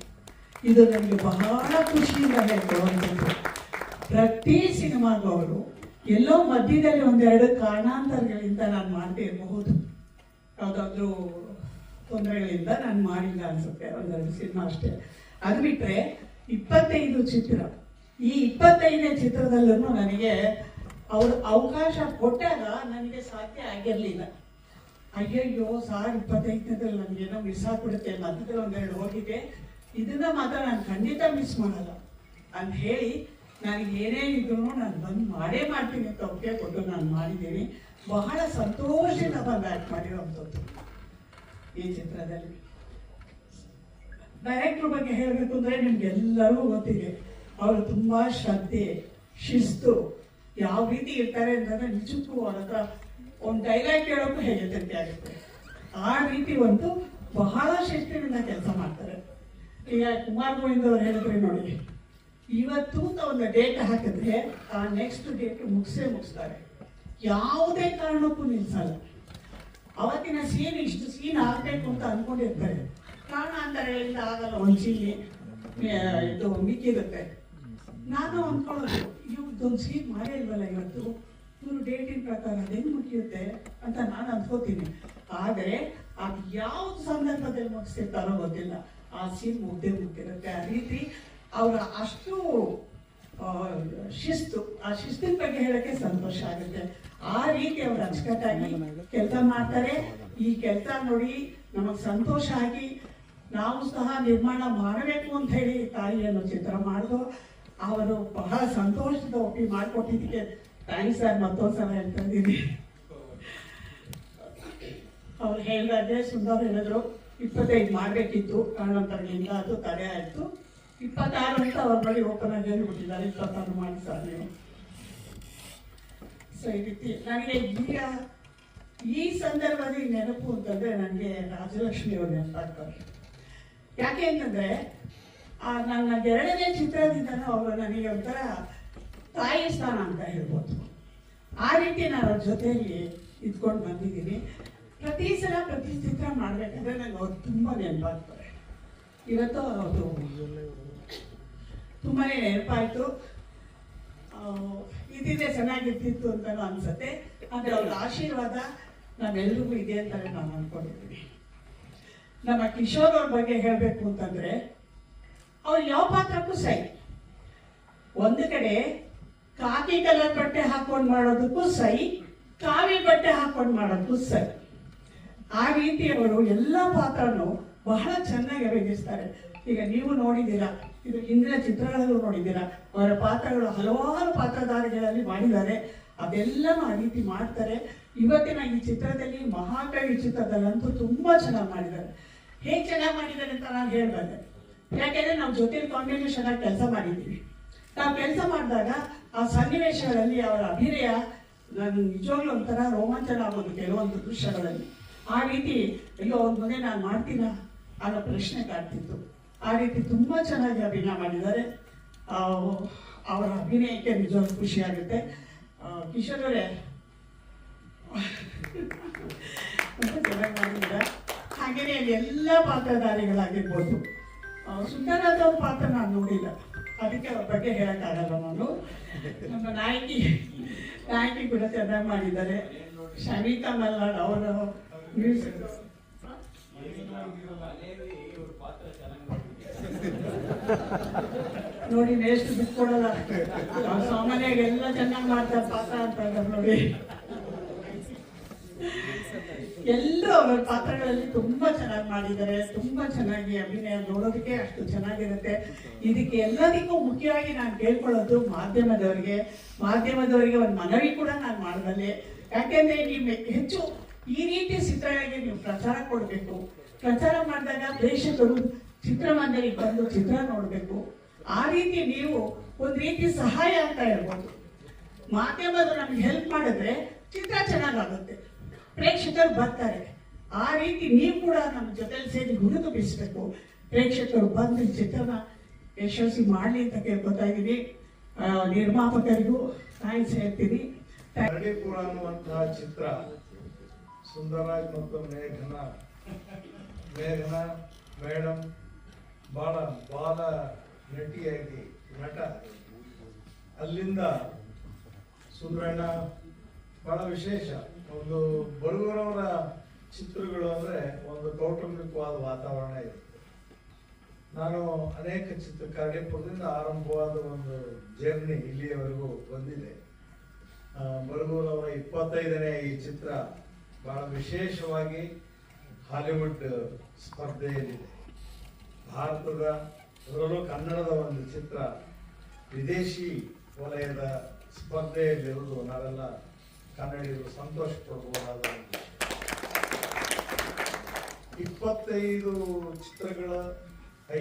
G: ಇದು ನನಗೆ ಬಹಳ ಖುಷಿಯಿಂದ ಹೇಳ್ಕೊಳ್ಳುವಂಥದ್ದು. ಪ್ರತಿ ಸಿನಿಮಾಗೂ ಅವರು ಎಲ್ಲೋ ಮಧ್ಯದಲ್ಲಿ ಒಂದೆರಡು ಕಾರಣಾಂತರಗಳಿಂದ ನಾನು ಮಾಡದೇ ಇರಬಹುದು, ಯಾವುದಾದ್ರೂ ತೊಂದರೆಗಳಿಂದ ನಾನು ಮಾಡಿಲ್ಲ ಅನ್ಸುತ್ತೆ, ಒಂದೆರಡು ಸಿನಿಮಾ ಅಷ್ಟೇ. ಅದು ಬಿಟ್ಟರೆ 25 ಚಿತ್ರ, ಈ 25ನೇ ಚಿತ್ರದಲ್ಲೂ ನನಗೆ ಅವರು ಅವಕಾಶ ಕೊಟ್ಟಾಗ ನನಗೆ ಸಾಧ್ಯ ಆಗಿರಲಿಲ್ಲ. ಅಯ್ಯಯ್ಯೋ ಸಾರ್ 25ನೇದಲ್ಲಿ ನನಗೇನೋ ಮಿಸ್ ಆಗ್ಬಿಡುತ್ತೆ, ಮಧ್ಯದಲ್ಲಿ ಒಂದೆರಡು ಹೋಗಿದೆ, ಇದನ್ನ ಮಾತ್ರ ನಾನು ಖಂಡಿತ ಮಿಸ್ ಮಾಡಲ್ಲ ಅಂತ ಹೇಳಿ ನನಗೆ ಏನೇ ಇದ್ರು ನಾನು ಬಂದು ಮಾಡೇ ಮಾಡ್ತೀನಿ ಅಂತ ಒಪ್ಪಿಗೆ ಕೊಟ್ಟು ನಾನು ಮಾಡಿದ್ದೀನಿ. ಬಹಳ ಸಂತೋಷದಿಂದ ಬಂದು ಆ್ಯಕ್ಟ್ ಮಾಡಿರೋಂಥದ್ದು ಈ ಚಿತ್ರದಲ್ಲಿ. ಡೈರೆಕ್ಟರ್ ಬಗ್ಗೆ ಹೇಳಬೇಕು ಅಂದರೆ ನಿಮ್ಗೆಲ್ಲರಿಗೂ ಗೊತ್ತಿದೆ, ಅವರು ತುಂಬ ಶ್ರದ್ಧೆ, ಶಿಸ್ತು, ಯಾವ ರೀತಿ ಇರ್ತಾರೆ ಅಂತಂದರೆ ನಿಜಕ್ಕೂ ಅವ್ರ ಹತ್ರ ಒಂದು ಡೈಲಾಗ್ ಕೇಳೋಕ್ಕೂ ಹೇಗೆ ತೃಪ್ತಿ ಆಗುತ್ತೆ. ಆ ರೀತಿ ಒಂದು ಬಹಳ ಶಿಸ್ತಿನಿಂದ ಕೆಲಸ ಮಾಡ್ತಾರೆ. ಈಗ ಕುಮಾರ್ ಗೋವಿಂದ್ ಅವ್ರು ಹೇಳಿದ್ರೆ ನೋಡಿ, ಇವತ್ತು ಒಂದು ಡೇಟ್ ಹಾಕಿದ್ರೆ ಆ ನೆಕ್ಸ್ಟ್ ಡೇಟ್ ಮುಗಿಸ್ತಾರೆ, ಯಾವುದೇ ಕಾರಣಕ್ಕೂ ನಿಲ್ಸಲ್ಲ. ಅವತ್ತಿನ ಸೀನ್ ಇಷ್ಟು ಸೀನ್ ಆಗಬೇಕು ಅಂತ ಅಂದ್ಕೊಂಡಿರ್ತಾರೆ, ಕಾರಣಾಂತರಗಳಿಂದ ಆಗಲ್ಲ, ಒಂದು ಸೀನ್ ಇದು ಮಿಕ್ಕಿರುತ್ತೆ. ನಾನು ಅಂದ್ಕೊಳ್ಳೋದು ಇವ್ರದ್ದೊಂದು ಸೀನ್ ಮಾಡೇ ಇಲ್ವಲ್ಲ ಇವತ್ತು, ಇವರು ಡೇಟಿನ ಪ್ರಕಾರ ಅದೇನು ಮುಗಿಯುತ್ತೆ ಅಂತ ನಾನು ಅಂದ್ಕೋತೀನಿ. ಆದರೆ ಅದು ಯಾವ್ದು ಸಂದರ್ಭದಲ್ಲಿ ಮುಗಿಸಿರ್ತಾರೋ ಗೊತ್ತಿಲ್ಲ, ಆ ಸೀನ್ ಮುಗ್ದಿರುತ್ತೆ. ಆ ರೀತಿ ಅವರ ಅಷ್ಟು ಶಿಸ್ತು, ಆ ಶಿಸ್ತಿನ ಬಗ್ಗೆ ಹೇಳಕ್ಕೆ ಸಂತೋಷ ಆಗುತ್ತೆ. ಆ ರೀತಿ ಅವರು ಅಚ್ಚುಕಟ್ಟಾಗಿ ಕೆಲಸ ಮಾಡ್ತಾರೆ. ಈ ಕೆಲಸ ನೋಡಿ ನಮಗೆ ಸಂತೋಷ ಆಗಿ ನಾವು ಸಹ ನಿರ್ಮಾಣ ಮಾಡಬೇಕು ಅಂತ ಹೇಳಿ ತಾಯಿ ಅನ್ನೋ ಚಿತ್ರ ಮಾಡಿದ್ರು. ಅವರು ಬಹಳ ಸಂತೋಷದ ಒಪ್ಪಿ ಮಾಡಿಕೊಟ್ಟಿದ್ದಕ್ಕೆ ಥ್ಯಾಂಕ್ಸ್ ಸರ್, ಮತ್ತೊಂದು ಸಲ ಹೇಳ್ತಾ ಇದ್ದೀನಿ. ಅವ್ರು ಹೇಳಿದಾಗೆ ಸುಂದರ್ ಹೇಳಿದ್ರು 25 ಮಾಡಬೇಕಿತ್ತು, ಕಾರಣಾಂತರಗಳಿಂದ ಅದು ತಡೆ ಆಯಿತು. 26 ಅಂತ ಅವ್ರ ಬಳಿ ಓಪನ್ ಆಗಿ ಹೇಳ್ಬಿಟ್ಟಿದ್ದಾರೆ, 26 ಮಾಡಿ ಸರ್ ನೀವು. ಸೊ ಈ ರೀತಿ ನನಗೆ ಈಗ ಈ ಸಂದರ್ಭದಲ್ಲಿ ನೆನಪು ಅಂತಂದ್ರೆ ನನಗೆ ರಾಜಲಕ್ಷ್ಮಿ ಅವರು ನೆನಪಾಗ್ತಾರೆ. ಯಾಕೆ ಅಂತಂದ್ರೆ ನನ್ನ 2ನೇ ಚಿತ್ರದಿಂದನೂ ಅವರು ನನಗೆ ಒಂಥರ ತಾಯಿ ಸ್ಥಾನ ಅಂತ ಹೇಳ್ಬೋದು. ಆ ರೀತಿ ನಾನು ಅವ್ರ ಜೊತೆಯಲ್ಲಿ ಇದ್ಕೊಂಡು ಬಂದಿದ್ದೀನಿ. ಪ್ರತಿ ಸಲ ಪ್ರತಿ ಚಿತ್ರ ಮಾಡಬೇಕಾದ್ರೆ ನನಗೆ ಅವ್ರು ತುಂಬ ನೆನಪಾಗ್ತಾರೆ. ಇವತ್ತು ಅದು ತುಂಬಾ ನೆನಪಾಯಿತು. ಇದಿದೆ ಚೆನ್ನಾಗಿರ್ತಿತ್ತು ಅಂತಲೂ ಅನ್ಸುತ್ತೆ. ಆದರೆ ಅವ್ರ ಆಶೀರ್ವಾದ ನಾವೆಲ್ರಿಗೂ ಇದೆ ಅಂತಲೇ ನಾನು ಅಂದ್ಕೊಂಡಿದ್ದೀನಿ. ನಮ್ಮ ಕಿಶೋರ್ ಅವ್ರ ಬಗ್ಗೆ ಹೇಳಬೇಕು ಅಂತಂದರೆ ಅವ್ರು ಯಾವ ಪಾತ್ರಕ್ಕೂ ಸೈ. ಒಂದು ಕಡೆ ಕಾಕಿ ಕಲರ್ ಬಟ್ಟೆ ಹಾಕೊಂಡು ಮಾಡೋದಕ್ಕೂ ಸೈ, ಕಾವಿ ಬಟ್ಟೆ ಹಾಕೊಂಡು ಮಾಡೋದಕ್ಕೂ ಸೈ. ಆ ರೀತಿ ಅವರು ಎಲ್ಲ ಪಾತ್ರನೂ ಬಹಳ ಚೆನ್ನಾಗಿ ಅಭಿನಯಿಸ್ತಾರೆ. ಈಗ ನೀವು ನೋಡಿದ್ದೀರಾ, ಇದು ಹಿಂದಿನ ಚಿತ್ರಗಳಲ್ಲೂ ನೋಡಿದ್ದೀರಾ, ಅವರ ಪಾತ್ರಗಳು ಹಲವಾರು ಪಾತ್ರಧಾರಿಗಳಲ್ಲಿ ಮಾಡಿದ್ದಾರೆ. ಅದೆಲ್ಲನೂ ಆ ರೀತಿ ಮಾಡ್ತಾರೆ. ಇವತ್ತಿನ ಈ ಚಿತ್ರದಲ್ಲಿ, ಮಹಾಕವಿ ಚಿತ್ರದಲ್ಲಂತೂ ತುಂಬಾ ಚೆನ್ನಾಗಿ ಮಾಡಿದ್ದಾರೆ. ಹೇಗೆ ಚೆನ್ನಾಗಿ ಮಾಡಿದ್ದಾರೆ ಅಂತ ನಾನು ಹೇಳ್ಬಲ್ಲೆ, ಯಾಕೆಂದ್ರೆ ನಾವು ಜೊತೆಲಿ ಕಾಂಬಿನೇಷನ್ ಆಗಿ ಕೆಲಸ ಮಾಡಿದ್ದೀವಿ. ನಾವು ಕೆಲಸ ಮಾಡಿದಾಗ ಆ ಸನ್ನಿವೇಶಗಳಲ್ಲಿ ಅವರ ಅಭಿನಯ ನಾನು ನಿಜವಾಗ್ಲೂ ಒಂಥರ ರೋಮಾಂಚನ ಆಗೋದು ಕೆಲವೊಂದು ದೃಶ್ಯಗಳಲ್ಲಿ. ಆ ರೀತಿ ಅಯ್ಯೋ ಅವ್ರ ಮುಂದೆ ನಾನು ಮಾಡ್ತೀನ ಅನ್ನೋ ಪ್ರಶ್ನೆ ಕಾಡ್ತಿತ್ತು. ಆ ರೀತಿ ತುಂಬಾ ಚೆನ್ನಾಗಿ ಅಭಿನಯ ಮಾಡಿದ್ದಾರೆ. ಅವರ ಅಭಿನಯಕ್ಕೆ ನಿಜವಾಗ್ಲೂ ಖುಷಿಯಾಗುತ್ತೆ. ಕಿಶೋರ್ ಅವರೇ ತುಂಬ ಚೆನ್ನಾಗಿ ಮಾಡಿದ್ದಾರೆ. ಹಾಗೆಯೇ ಎಲ್ಲ ಪಾತ್ರಧಾರಿಗಳಾಗಿರ್ಬೋದು. ಸುಂದರರಾಜ್ ಅವ್ರ ಪಾತ್ರ ನಾನು ನೋಡಿಲ್ಲ, ಅದಕ್ಕೆ ಅವ್ರ ಬಗ್ಗೆ ಹೇಳಕ್ಕಾಗಲ್ಲ ನಾನು. ನಮ್ಮ ನಾಯಕಿ ಕೂಡ ಚೆನ್ನಾಗಿ ಮಾಡಿದ್ದಾರೆ. ಶಮಿತಾ ಮಲ್ನಾಡ್ ಅವರ ಮ್ಯೂಸಿಕ್ ನೋಡಿ, ಎಷ್ಟು ಬಿಟ್ಕೊಡಲ್ಲ. ಸಾಮಾನ್ಯವಾಗಿ ಎಲ್ಲ ಚೆನ್ನಾಗಿ ಮಾಡ್ತಾರೆ ಪಾತ್ರ ಅಂತ ನೋಡಿ. ಎಲ್ಲರೂ ಅವರ ಪಾತ್ರಗಳಲ್ಲಿ ತುಂಬಾ ಚೆನ್ನಾಗಿ ಮಾಡಿದ್ದಾರೆ. ತುಂಬಾ ಚೆನ್ನಾಗಿ ಅಭಿನಯ ನೋಡೋದಕ್ಕೆ ಅಷ್ಟು ಚೆನ್ನಾಗಿರುತ್ತೆ. ಇದಕ್ಕೆ ಎಲ್ಲದಕ್ಕೂ ಮುಖ್ಯವಾಗಿ ನಾನು ಕೇಳ್ಕೊಳ್ಳೋದು ಮಾಧ್ಯಮದವರಿಗೆ ಒಂದು ಮನವಿ ಕೂಡ ನಾನು ಮಾಡಬಲ್ಲೆ. ಯಾಕೆಂದ್ರೆ ನೀವು ಹೆಚ್ಚು ಈ ರೀತಿ ಚಿತ್ರಗಳಿಗೆ ನೀವು ಪ್ರಚಾರ ಕೊಡಬೇಕು. ಪ್ರಚಾರ ಮಾಡಿದಾಗ ಪ್ರೇಕ್ಷಕರು ಚಿತ್ರಮಂದಿರಿಗೆ ಬಂದು ಚಿತ್ರ ನೋಡಬೇಕು. ಆ ರೀತಿ ನೀವು ಒಂದು ರೀತಿ ಸಹಾಯ ಅಂತ ಹೇಳ್ಬೋದು. ಮಾಧ್ಯಮದ ನಮ್ಗೆ ಹೆಲ್ಪ್ ಮಾಡಿದ್ರೆ ಚಿತ್ರ ಚೆನ್ನಾಗಾಗುತ್ತೆ, ಪ್ರೇಕ್ಷಕರು ಬರ್ತಾರೆ. ಆ ರೀತಿ ನೀವು ಕೂಡ ನಮ್ಮ ಜೊತೆಲಿ ಸೇರಿ ಹುಡುಗಬೇಕು. ಪ್ರೇಕ್ಷಕರು ಬಂದು ಚಿತ್ರನ ಯಶಸ್ವಿ ಮಾಡಲಿ ಅಂತ ಕೇಳ್ಕೊತಾ ಇದ್ದೀನಿ. ನಿರ್ಮಾಪಕರಿಗೂ ಥ್ಯಾಂಕ್ಸ್ ಹೇಳ್ತೀನಿ.
H: ಕರಡಿಪುರ ಅನ್ನುವಂತಹ ಚಿತ್ರ ಸುಂದರರಾಜ್ ಮತ್ತು ಮೇಘನಾ ಮೇಡಮ್ ಬಹಳ ಬಾಲ ನಟಿಯಾಗಿ ನಟ, ಅಲ್ಲಿಂದ ಸುಂದರಣ್ಣ ಬಹಳ ವಿಶೇಷ. ಒಂದು ಬಡವರವರ ಚಿತ್ರಗಳು ಅಂದ್ರೆ ಒಂದು ಕೌಟುಂಬಿಕವಾದ ವಾತಾವರಣ ಇದೆ. ನಾನು ಅನೇಕ ಕರಡಿಪುರದಿಂದ ಆರಂಭವಾದ ಒಂದು ಜರ್ನಿ ಇಲ್ಲಿಯವರೆಗೂ ಬಂದಿದೆ. ಬರಗೂರವರ 25ನೇ ಈ ಚಿತ್ರ ಬಹಳ ವಿಶೇಷವಾಗಿ ಹಾಲಿವುಡ್ ಸ್ಪರ್ಧೆಯಲ್ಲಿದೆ. ಭಾರತದ, ಅದರಲ್ಲೂ ಕನ್ನಡದ ಒಂದು ಚಿತ್ರ ವಿದೇಶಿ ವಲಯದ ಸ್ಪರ್ಧೆಯಲ್ಲಿರುವುದು ನಾವೆಲ್ಲ ಕನ್ನಡಿಗರು ಸಂತೋಷ ಪಡಬಹುದಾದ ಒಂದು ವಿಷಯ. 25 ಚಿತ್ರಗಳ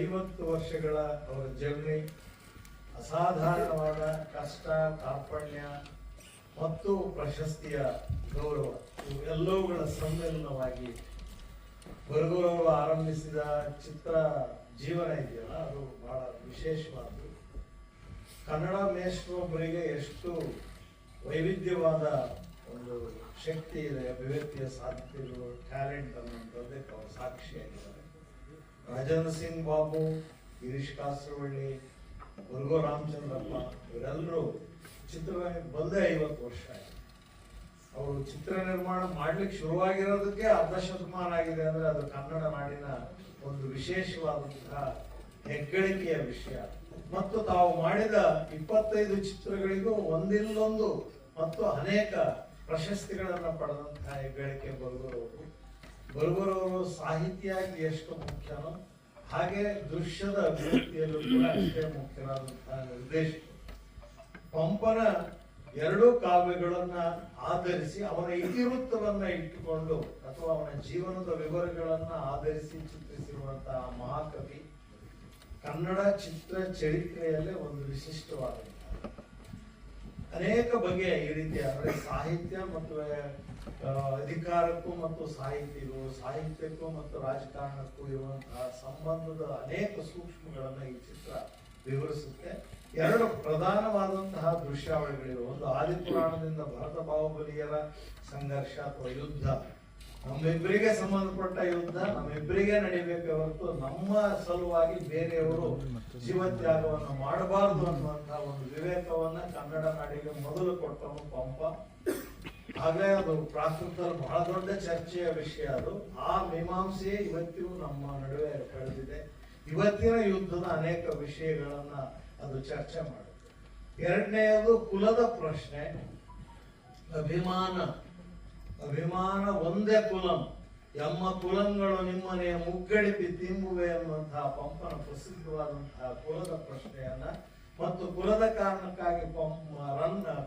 H: 50 ವರ್ಷಗಳ ಅವರ ಜರ್ನಿ, ಅಸಾಧಾರಣವಾದ ಕಷ್ಟ, ಕಾರ್ಪಣ್ಯ ಮತ್ತು ಪ್ರಶಸ್ತಿಯ ಗೌರವ ಇವೆಲ್ಲವುಗಳ ಸಮ್ಮಿಲನವಾಗಿ ಬರಗೂರವರು ಆರಂಭಿಸಿದ ಚಿತ್ರ ಜೀವನ ಇದೆಯಲ್ಲ, ಅದು ಬಹಳ ವಿಶೇಷವಾದ್ದು. ಕನ್ನಡ ಮೇಷ್ಟ್ರೊಬ್ಬರಿಗೆ ಎಷ್ಟು ವೈವಿಧ್ಯವಾದ ಒಂದು ಶಕ್ತಿ ಇದೆ, ಅಭಿವ್ಯಕ್ತಿಯ ಸಾಧ್ಯತೆಗಳು, ಟ್ಯಾಲೆಂಟ್ ಅನ್ನುವಂಥದ್ದಕ್ಕೆ ಅವರು ಸಾಕ್ಷಿಯಾಗಿದ್ದಾರೆ. ರಾಜೇಂದ್ರ ಸಿಂಗ್ ಬಾಬು, ಗಿರೀಶ್ ಕಾಸರವಳ್ಳಿ, ಬರಗೋ ರಾಮಚಂದ್ರಪ್ಪ ಇವರೆಲ್ಲರೂ ಚಿತ್ರರಂಗ ಬಂದೇ 50 ವರ್ಷ ಆಗಿದೆ. ಅವರು ಚಿತ್ರ ನಿರ್ಮಾಣ ಮಾಡ್ಲಿಕ್ಕೆ ಶುರುವಾಗಿರೋದಕ್ಕೆ ಅರ್ಧ ಶತಮಾನ ಆಗಿದೆ ಅಂದ್ರೆ ಅದು ಕನ್ನಡ ನಾಡಿನ ಒಂದು ವಿಶೇಷವಾದಂತಹ ಹೆಗ್ಗಳಿಕೆಯ ವಿಷಯ. ಮತ್ತು ತಾವು ಮಾಡಿದ 25 ಚಿತ್ರಗಳಿಗೂ ಒಂದಿಲ್ಲೊಂದು ಮತ್ತು ಅನೇಕ ಪ್ರಶಸ್ತಿಗಳನ್ನ ಪಡೆದಂತಹ ಹೆಗ್ಗಳಿಕೆ ಬರಗೂರವರು ಸಾಹಿತ್ಯಾಗಿ ಎಷ್ಟು ಮುಖ್ಯನೋ ಹಾಗೆ ದೃಶ್ಯದ ಅಭಿವೃದ್ಧಿಯಲ್ಲೂ ಕೂಡ ಅಷ್ಟೇ ಮುಖ್ಯರಾದಂತಹ ನಿರ್ದೇಶಕ. ಪಂಪನ 2 ಕಾವ್ಯಗಳನ್ನ ಆಧರಿಸಿ ಅವನ ಇತಿವೃತ್ತವನ್ನ ಇಟ್ಟುಕೊಂಡು ಅಥವಾ ಅವನ ಜೀವನದ ವಿವರಗಳನ್ನ ಆಧರಿಸಿ ಚಿತ್ರಿಸಿರುವಂತಹ ಮಹಾಕವಿ ಕನ್ನಡ ಚಿತ್ರ ಚರಿತ್ರೆಯಲ್ಲೇ ಒಂದು ವಿಶಿಷ್ಟವಾದ ಅನೇಕ ಬಗೆಯ ಈ ರೀತಿಯ ಅಂದ್ರೆ ಸಾಹಿತ್ಯ ಮತ್ತು ಅಧಿಕಾರಕ್ಕೂ ಮತ್ತು ಸಾಹಿತ್ಯಕ್ಕೂ ಮತ್ತು ರಾಜಕಾರಣಕ್ಕೂ ಇರುವಂತಹ ಸಂಬಂಧದ ಅನೇಕ ಸೂಕ್ಷ್ಮಗಳನ್ನ ಈ ಚಿತ್ರ ವಿವರಿಸುತ್ತೆ. 2 ಪ್ರಧಾನವಾದಂತಹ ದೃಶ್ಯಾವಳಿಗಳಿವೆ. ಒಂದು ಆದಿಪುರಾಣದಿಂದ ಭರತ ಬಾಹುಬಲಿಯರ ಸಂಘರ್ಷ ಅಥವಾ ಯುದ್ಧ, ನಮ್ಮಿಬ್ಬರಿಗೆ ಸಂಬಂಧಪಟ್ಟ ಯುದ್ಧ ನಮ್ಮಿಬ್ಬರಿಗೆ ನಡಿಬೇಕೆ ಹೊರತು ನಮ್ಮ ಸಲುವಾಗಿ ಬೇರೆಯವರು ಜೀವತ್ಯಾಗವನ್ನು ಮಾಡಬಾರದು ಅನ್ನುವಂತಹ ಒಂದು ವಿವೇಕವನ್ನ ಕನ್ನಡ ನಾಡಿಗೆ ಮೊದಲು ಕೊಟ್ಟವನು ಪಂಪ. ಹಾಗೆ ಅದು ಪ್ರಾಕೃತದಲ್ಲಿ ಬಹಳ ದೊಡ್ಡ ಚರ್ಚೆಯ ವಿಷಯ. ಅದು ಆ ಮೀಮಾಂಸೆಯೇ ಇವತ್ತಿಗೂ ನಮ್ಮ ನಡುವೆ ಕಳೆದಿದೆ. ಇವತ್ತಿನ ಯುದ್ಧದ ಅನೇಕ ವಿಷಯಗಳನ್ನ ಅದು ಚರ್ಚೆ ಮಾಡುತ್ತೆ. ಎರಡನೆಯದು ಕುಲದ ಪ್ರಶ್ನೆ. ಅಭಿಮಾನ ಒಂದೇ ಕುಲಂ ಎಮ್ಮ ಕುಲಂಗಳು ನಿಮ್ಮನೆಯ ಮುಗ್ಗಡಿಪಿ ತಿಂಬುವೆ ಎನ್ನುವಂತಹ ಪಂಪನ ಪ್ರಸಿದ್ಧವಾದಂತಹ ಕುಲದ ಪ್ರಶ್ನೆಯನ್ನ ಮತ್ತು ಕುಲದ ಕಾರಣಕ್ಕಾಗಿ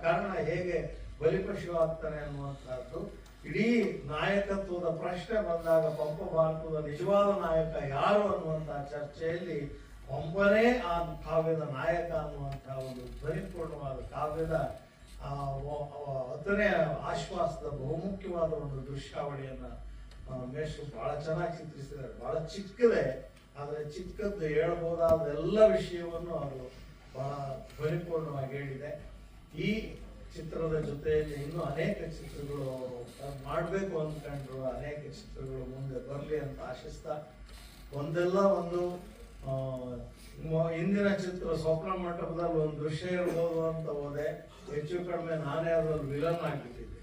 H: ಕರ್ಣ ಹೇಗೆ ಬಲಿಪಶು ಆಗ್ತಾನೆ ಅನ್ನುವಂತಹದ್ದು. ಇಡೀ ನಾಯಕತ್ವದ ಪ್ರಶ್ನೆ ಬಂದಾಗ ಪಂಪ ಭಾರತದ ನಿಜವಾದ ನಾಯಕ ಯಾರು ಅನ್ನುವಂತಹ ಚರ್ಚೆಯಲ್ಲಿ ಪಂಪನೇ ಆ ಕಾವ್ಯದ ನಾಯಕ ಅನ್ನುವಂತಹ ಒಂದು ಧ್ವನಿಪೂರ್ಣವಾದ ಕಾವ್ಯದ 10ನೇ ಆಶ್ವಾಸದ ಬಹುಮುಖ್ಯವಾದ ಒಂದು ದೃಶ್ಯಾವಳಿಯನ್ನ ಮೇಷ್ಟ್ರು ಬಹಳ ಚೆನ್ನಾಗಿ ಚಿತ್ರಿಸಿದ್ದಾರೆ. ಬಹಳ ಚಿಕ್ಕದೇ, ಆದ್ರೆ ಚಿಕ್ಕದ್ದು ಹೇಳ್ಬೋದಾದ ಎಲ್ಲ ವಿಷಯವನ್ನು ಅವರು ಬಹಳ ಧ್ವನಿಪೂರ್ಣವಾಗಿ ಹೇಳಿದೆ. ಈ ಚಿತ್ರದ ಜೊತೆಯಲ್ಲಿ ಇನ್ನೂ ಅನೇಕ ಚಿತ್ರಗಳು ಅವರು ಮಾಡಬೇಕು ಅಂದ್ಕೊಂಡ್ರು, ಅನೇಕ ಚಿತ್ರಗಳು ಮುಂದೆ ಬರಲಿ ಅಂತ ಆಶಿಸ್ತಾ, ಒಂದೆಲ್ಲ ಒಂದು ಇಂದಿನ ಚಿತ್ರ ಸ್ವಪ್ನ ಮಂಟಪದಲ್ಲಿ ಒಂದು ದೃಶ್ಯ ಇರ್ಬೋದು ಅಂತ ಹೋದೆ, ಹೆಚ್ಚು ಕಡಿಮೆ ನಾನೇ ಅದ್ರಲ್ಲಿ ವಿಲನ್ ಆಗಿಬಿಟ್ಟಿದ್ದೆ.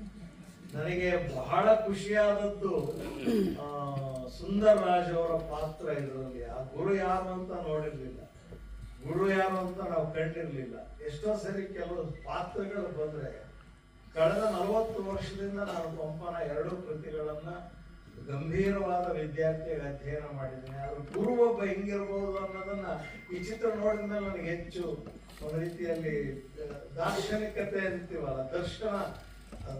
H: ನನಗೆ ಬಹಳ ಖುಷಿಯಾದದ್ದು ಸುಂದರ್ ರಾಜ್ ಅವರ ಪಾತ್ರ ಇದರಲ್ಲಿ. ಆ ಗುರು ಯಾರು ಅಂತ ನೋಡಿರ್ಲಿಲ್ಲ, ಗುರು ಯಾರು ಅಂತ ನಾವು ಕಂಡಿರ್ಲಿಲ್ಲ. ಎಷ್ಟೋ ಸರಿ ಕೆಲವು ಪಾತ್ರಗಳು ಬಂದ್ರೆ, ಕಳೆದ 40 ವರ್ಷದಿಂದ ನಾನು ಪಂಪನ 2 ಕೃತಿಗಳನ್ನ ಗಂಭೀರವಾದ ವಿದ್ಯಾರ್ಥಿಯಾಗಿ ಅಧ್ಯಯನ ಮಾಡಿದ್ದೀನಿ. ಆದ್ರೆ ಗುರು ಒಬ್ಬ ಹಿಂಗಿರ್ಬೋದು ಅನ್ನೋದನ್ನ ಈ ಚಿತ್ರ ನೋಡಿದ ಮೇಲೆ ನನಗೆ ಹೆಚ್ಚು ಒಂದು ರೀತಿಯಲ್ಲಿ ದಾರ್ಶನಿಕತೆ ಅಂತೀವಲ್ಲ,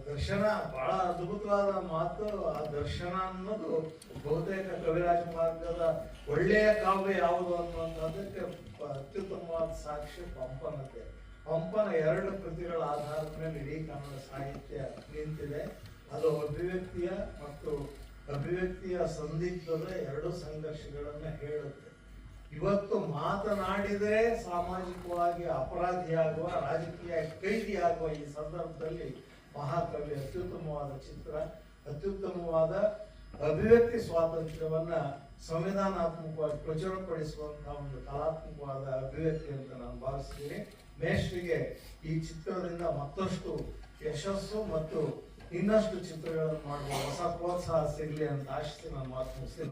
H: ದರ್ಶನ ಬಹಳ ಅದ್ಭುತವಾದ ಮಾತು. ಆ ದರ್ಶನ ಅನ್ನೋದು ಬಹುತೇಕ ಕವಿರಾಜ ಮಾರ್ಗದ ಒಳ್ಳೆಯ ಕಾವ್ಯ ಯಾವುದು ಅನ್ನುವಂಥದ್ದಕ್ಕೆ ಅತ್ಯುತ್ತಮವಾದ ಸಾಕ್ಷಿ ಪಂಪನತೆ. ಪಂಪನ 2 ಕೃತಿಗಳ ಆಧಾರದ ಮೇಲೆ ಇಡೀ ಕನ್ನಡ ಸಾಹಿತ್ಯ ನಿಂತಿದೆ. ಅದು ಅಭಿವ್ಯಕ್ತಿಯ ಸಂದಿಗ್ಧದ 2 ಸಂಘರ್ಷಗಳನ್ನ ಹೇಳುತ್ತೆ. ಇವತ್ತು ಮಾತನಾಡಿದರೆ ಸಾಮಾಜಿಕವಾಗಿ ಅಪರಾಧಿಯಾಗುವ, ರಾಜಕೀಯ ಕೈದಿಯಾಗುವ ಈ ಸಂದರ್ಭದಲ್ಲಿ ಮಹಾಕವಿ ಅತ್ಯುತ್ತಮವಾದ ಚಿತ್ರ, ಅತ್ಯುತ್ತಮವಾದ ಅಭಿವ್ಯಕ್ತಿ ಸ್ವಾತಂತ್ರ್ಯವನ್ನ ಸಂವಿಧಾನಾತ್ಮಕವಾಗಿ ಪ್ರಚುರಪಡಿಸುವಂತಹ ಒಂದು ಕಲಾತ್ಮಕವಾದ ಅಭಿವ್ಯಕ್ತಿ ಅಂತ ನಾನು ಭಾವಿಸ್ತೀನಿ. ಮೇಷ್ಟ್ರಿಗೆ ಈ ಚಿತ್ರದಿಂದ ಮತ್ತಷ್ಟು ಯಶಸ್ಸು ಮತ್ತು ಇನ್ನಷ್ಟು ಚಿತ್ರಗಳನ್ನು ಮಾಡುವ ಹೊಸ ಪ್ರೋತ್ಸಾಹ ಸಿಗಲಿ ಅಂತ ಆಶಿಸಿ ನಾನು ಮಾತು ಮುಗಿಸ್ತೀನಿ.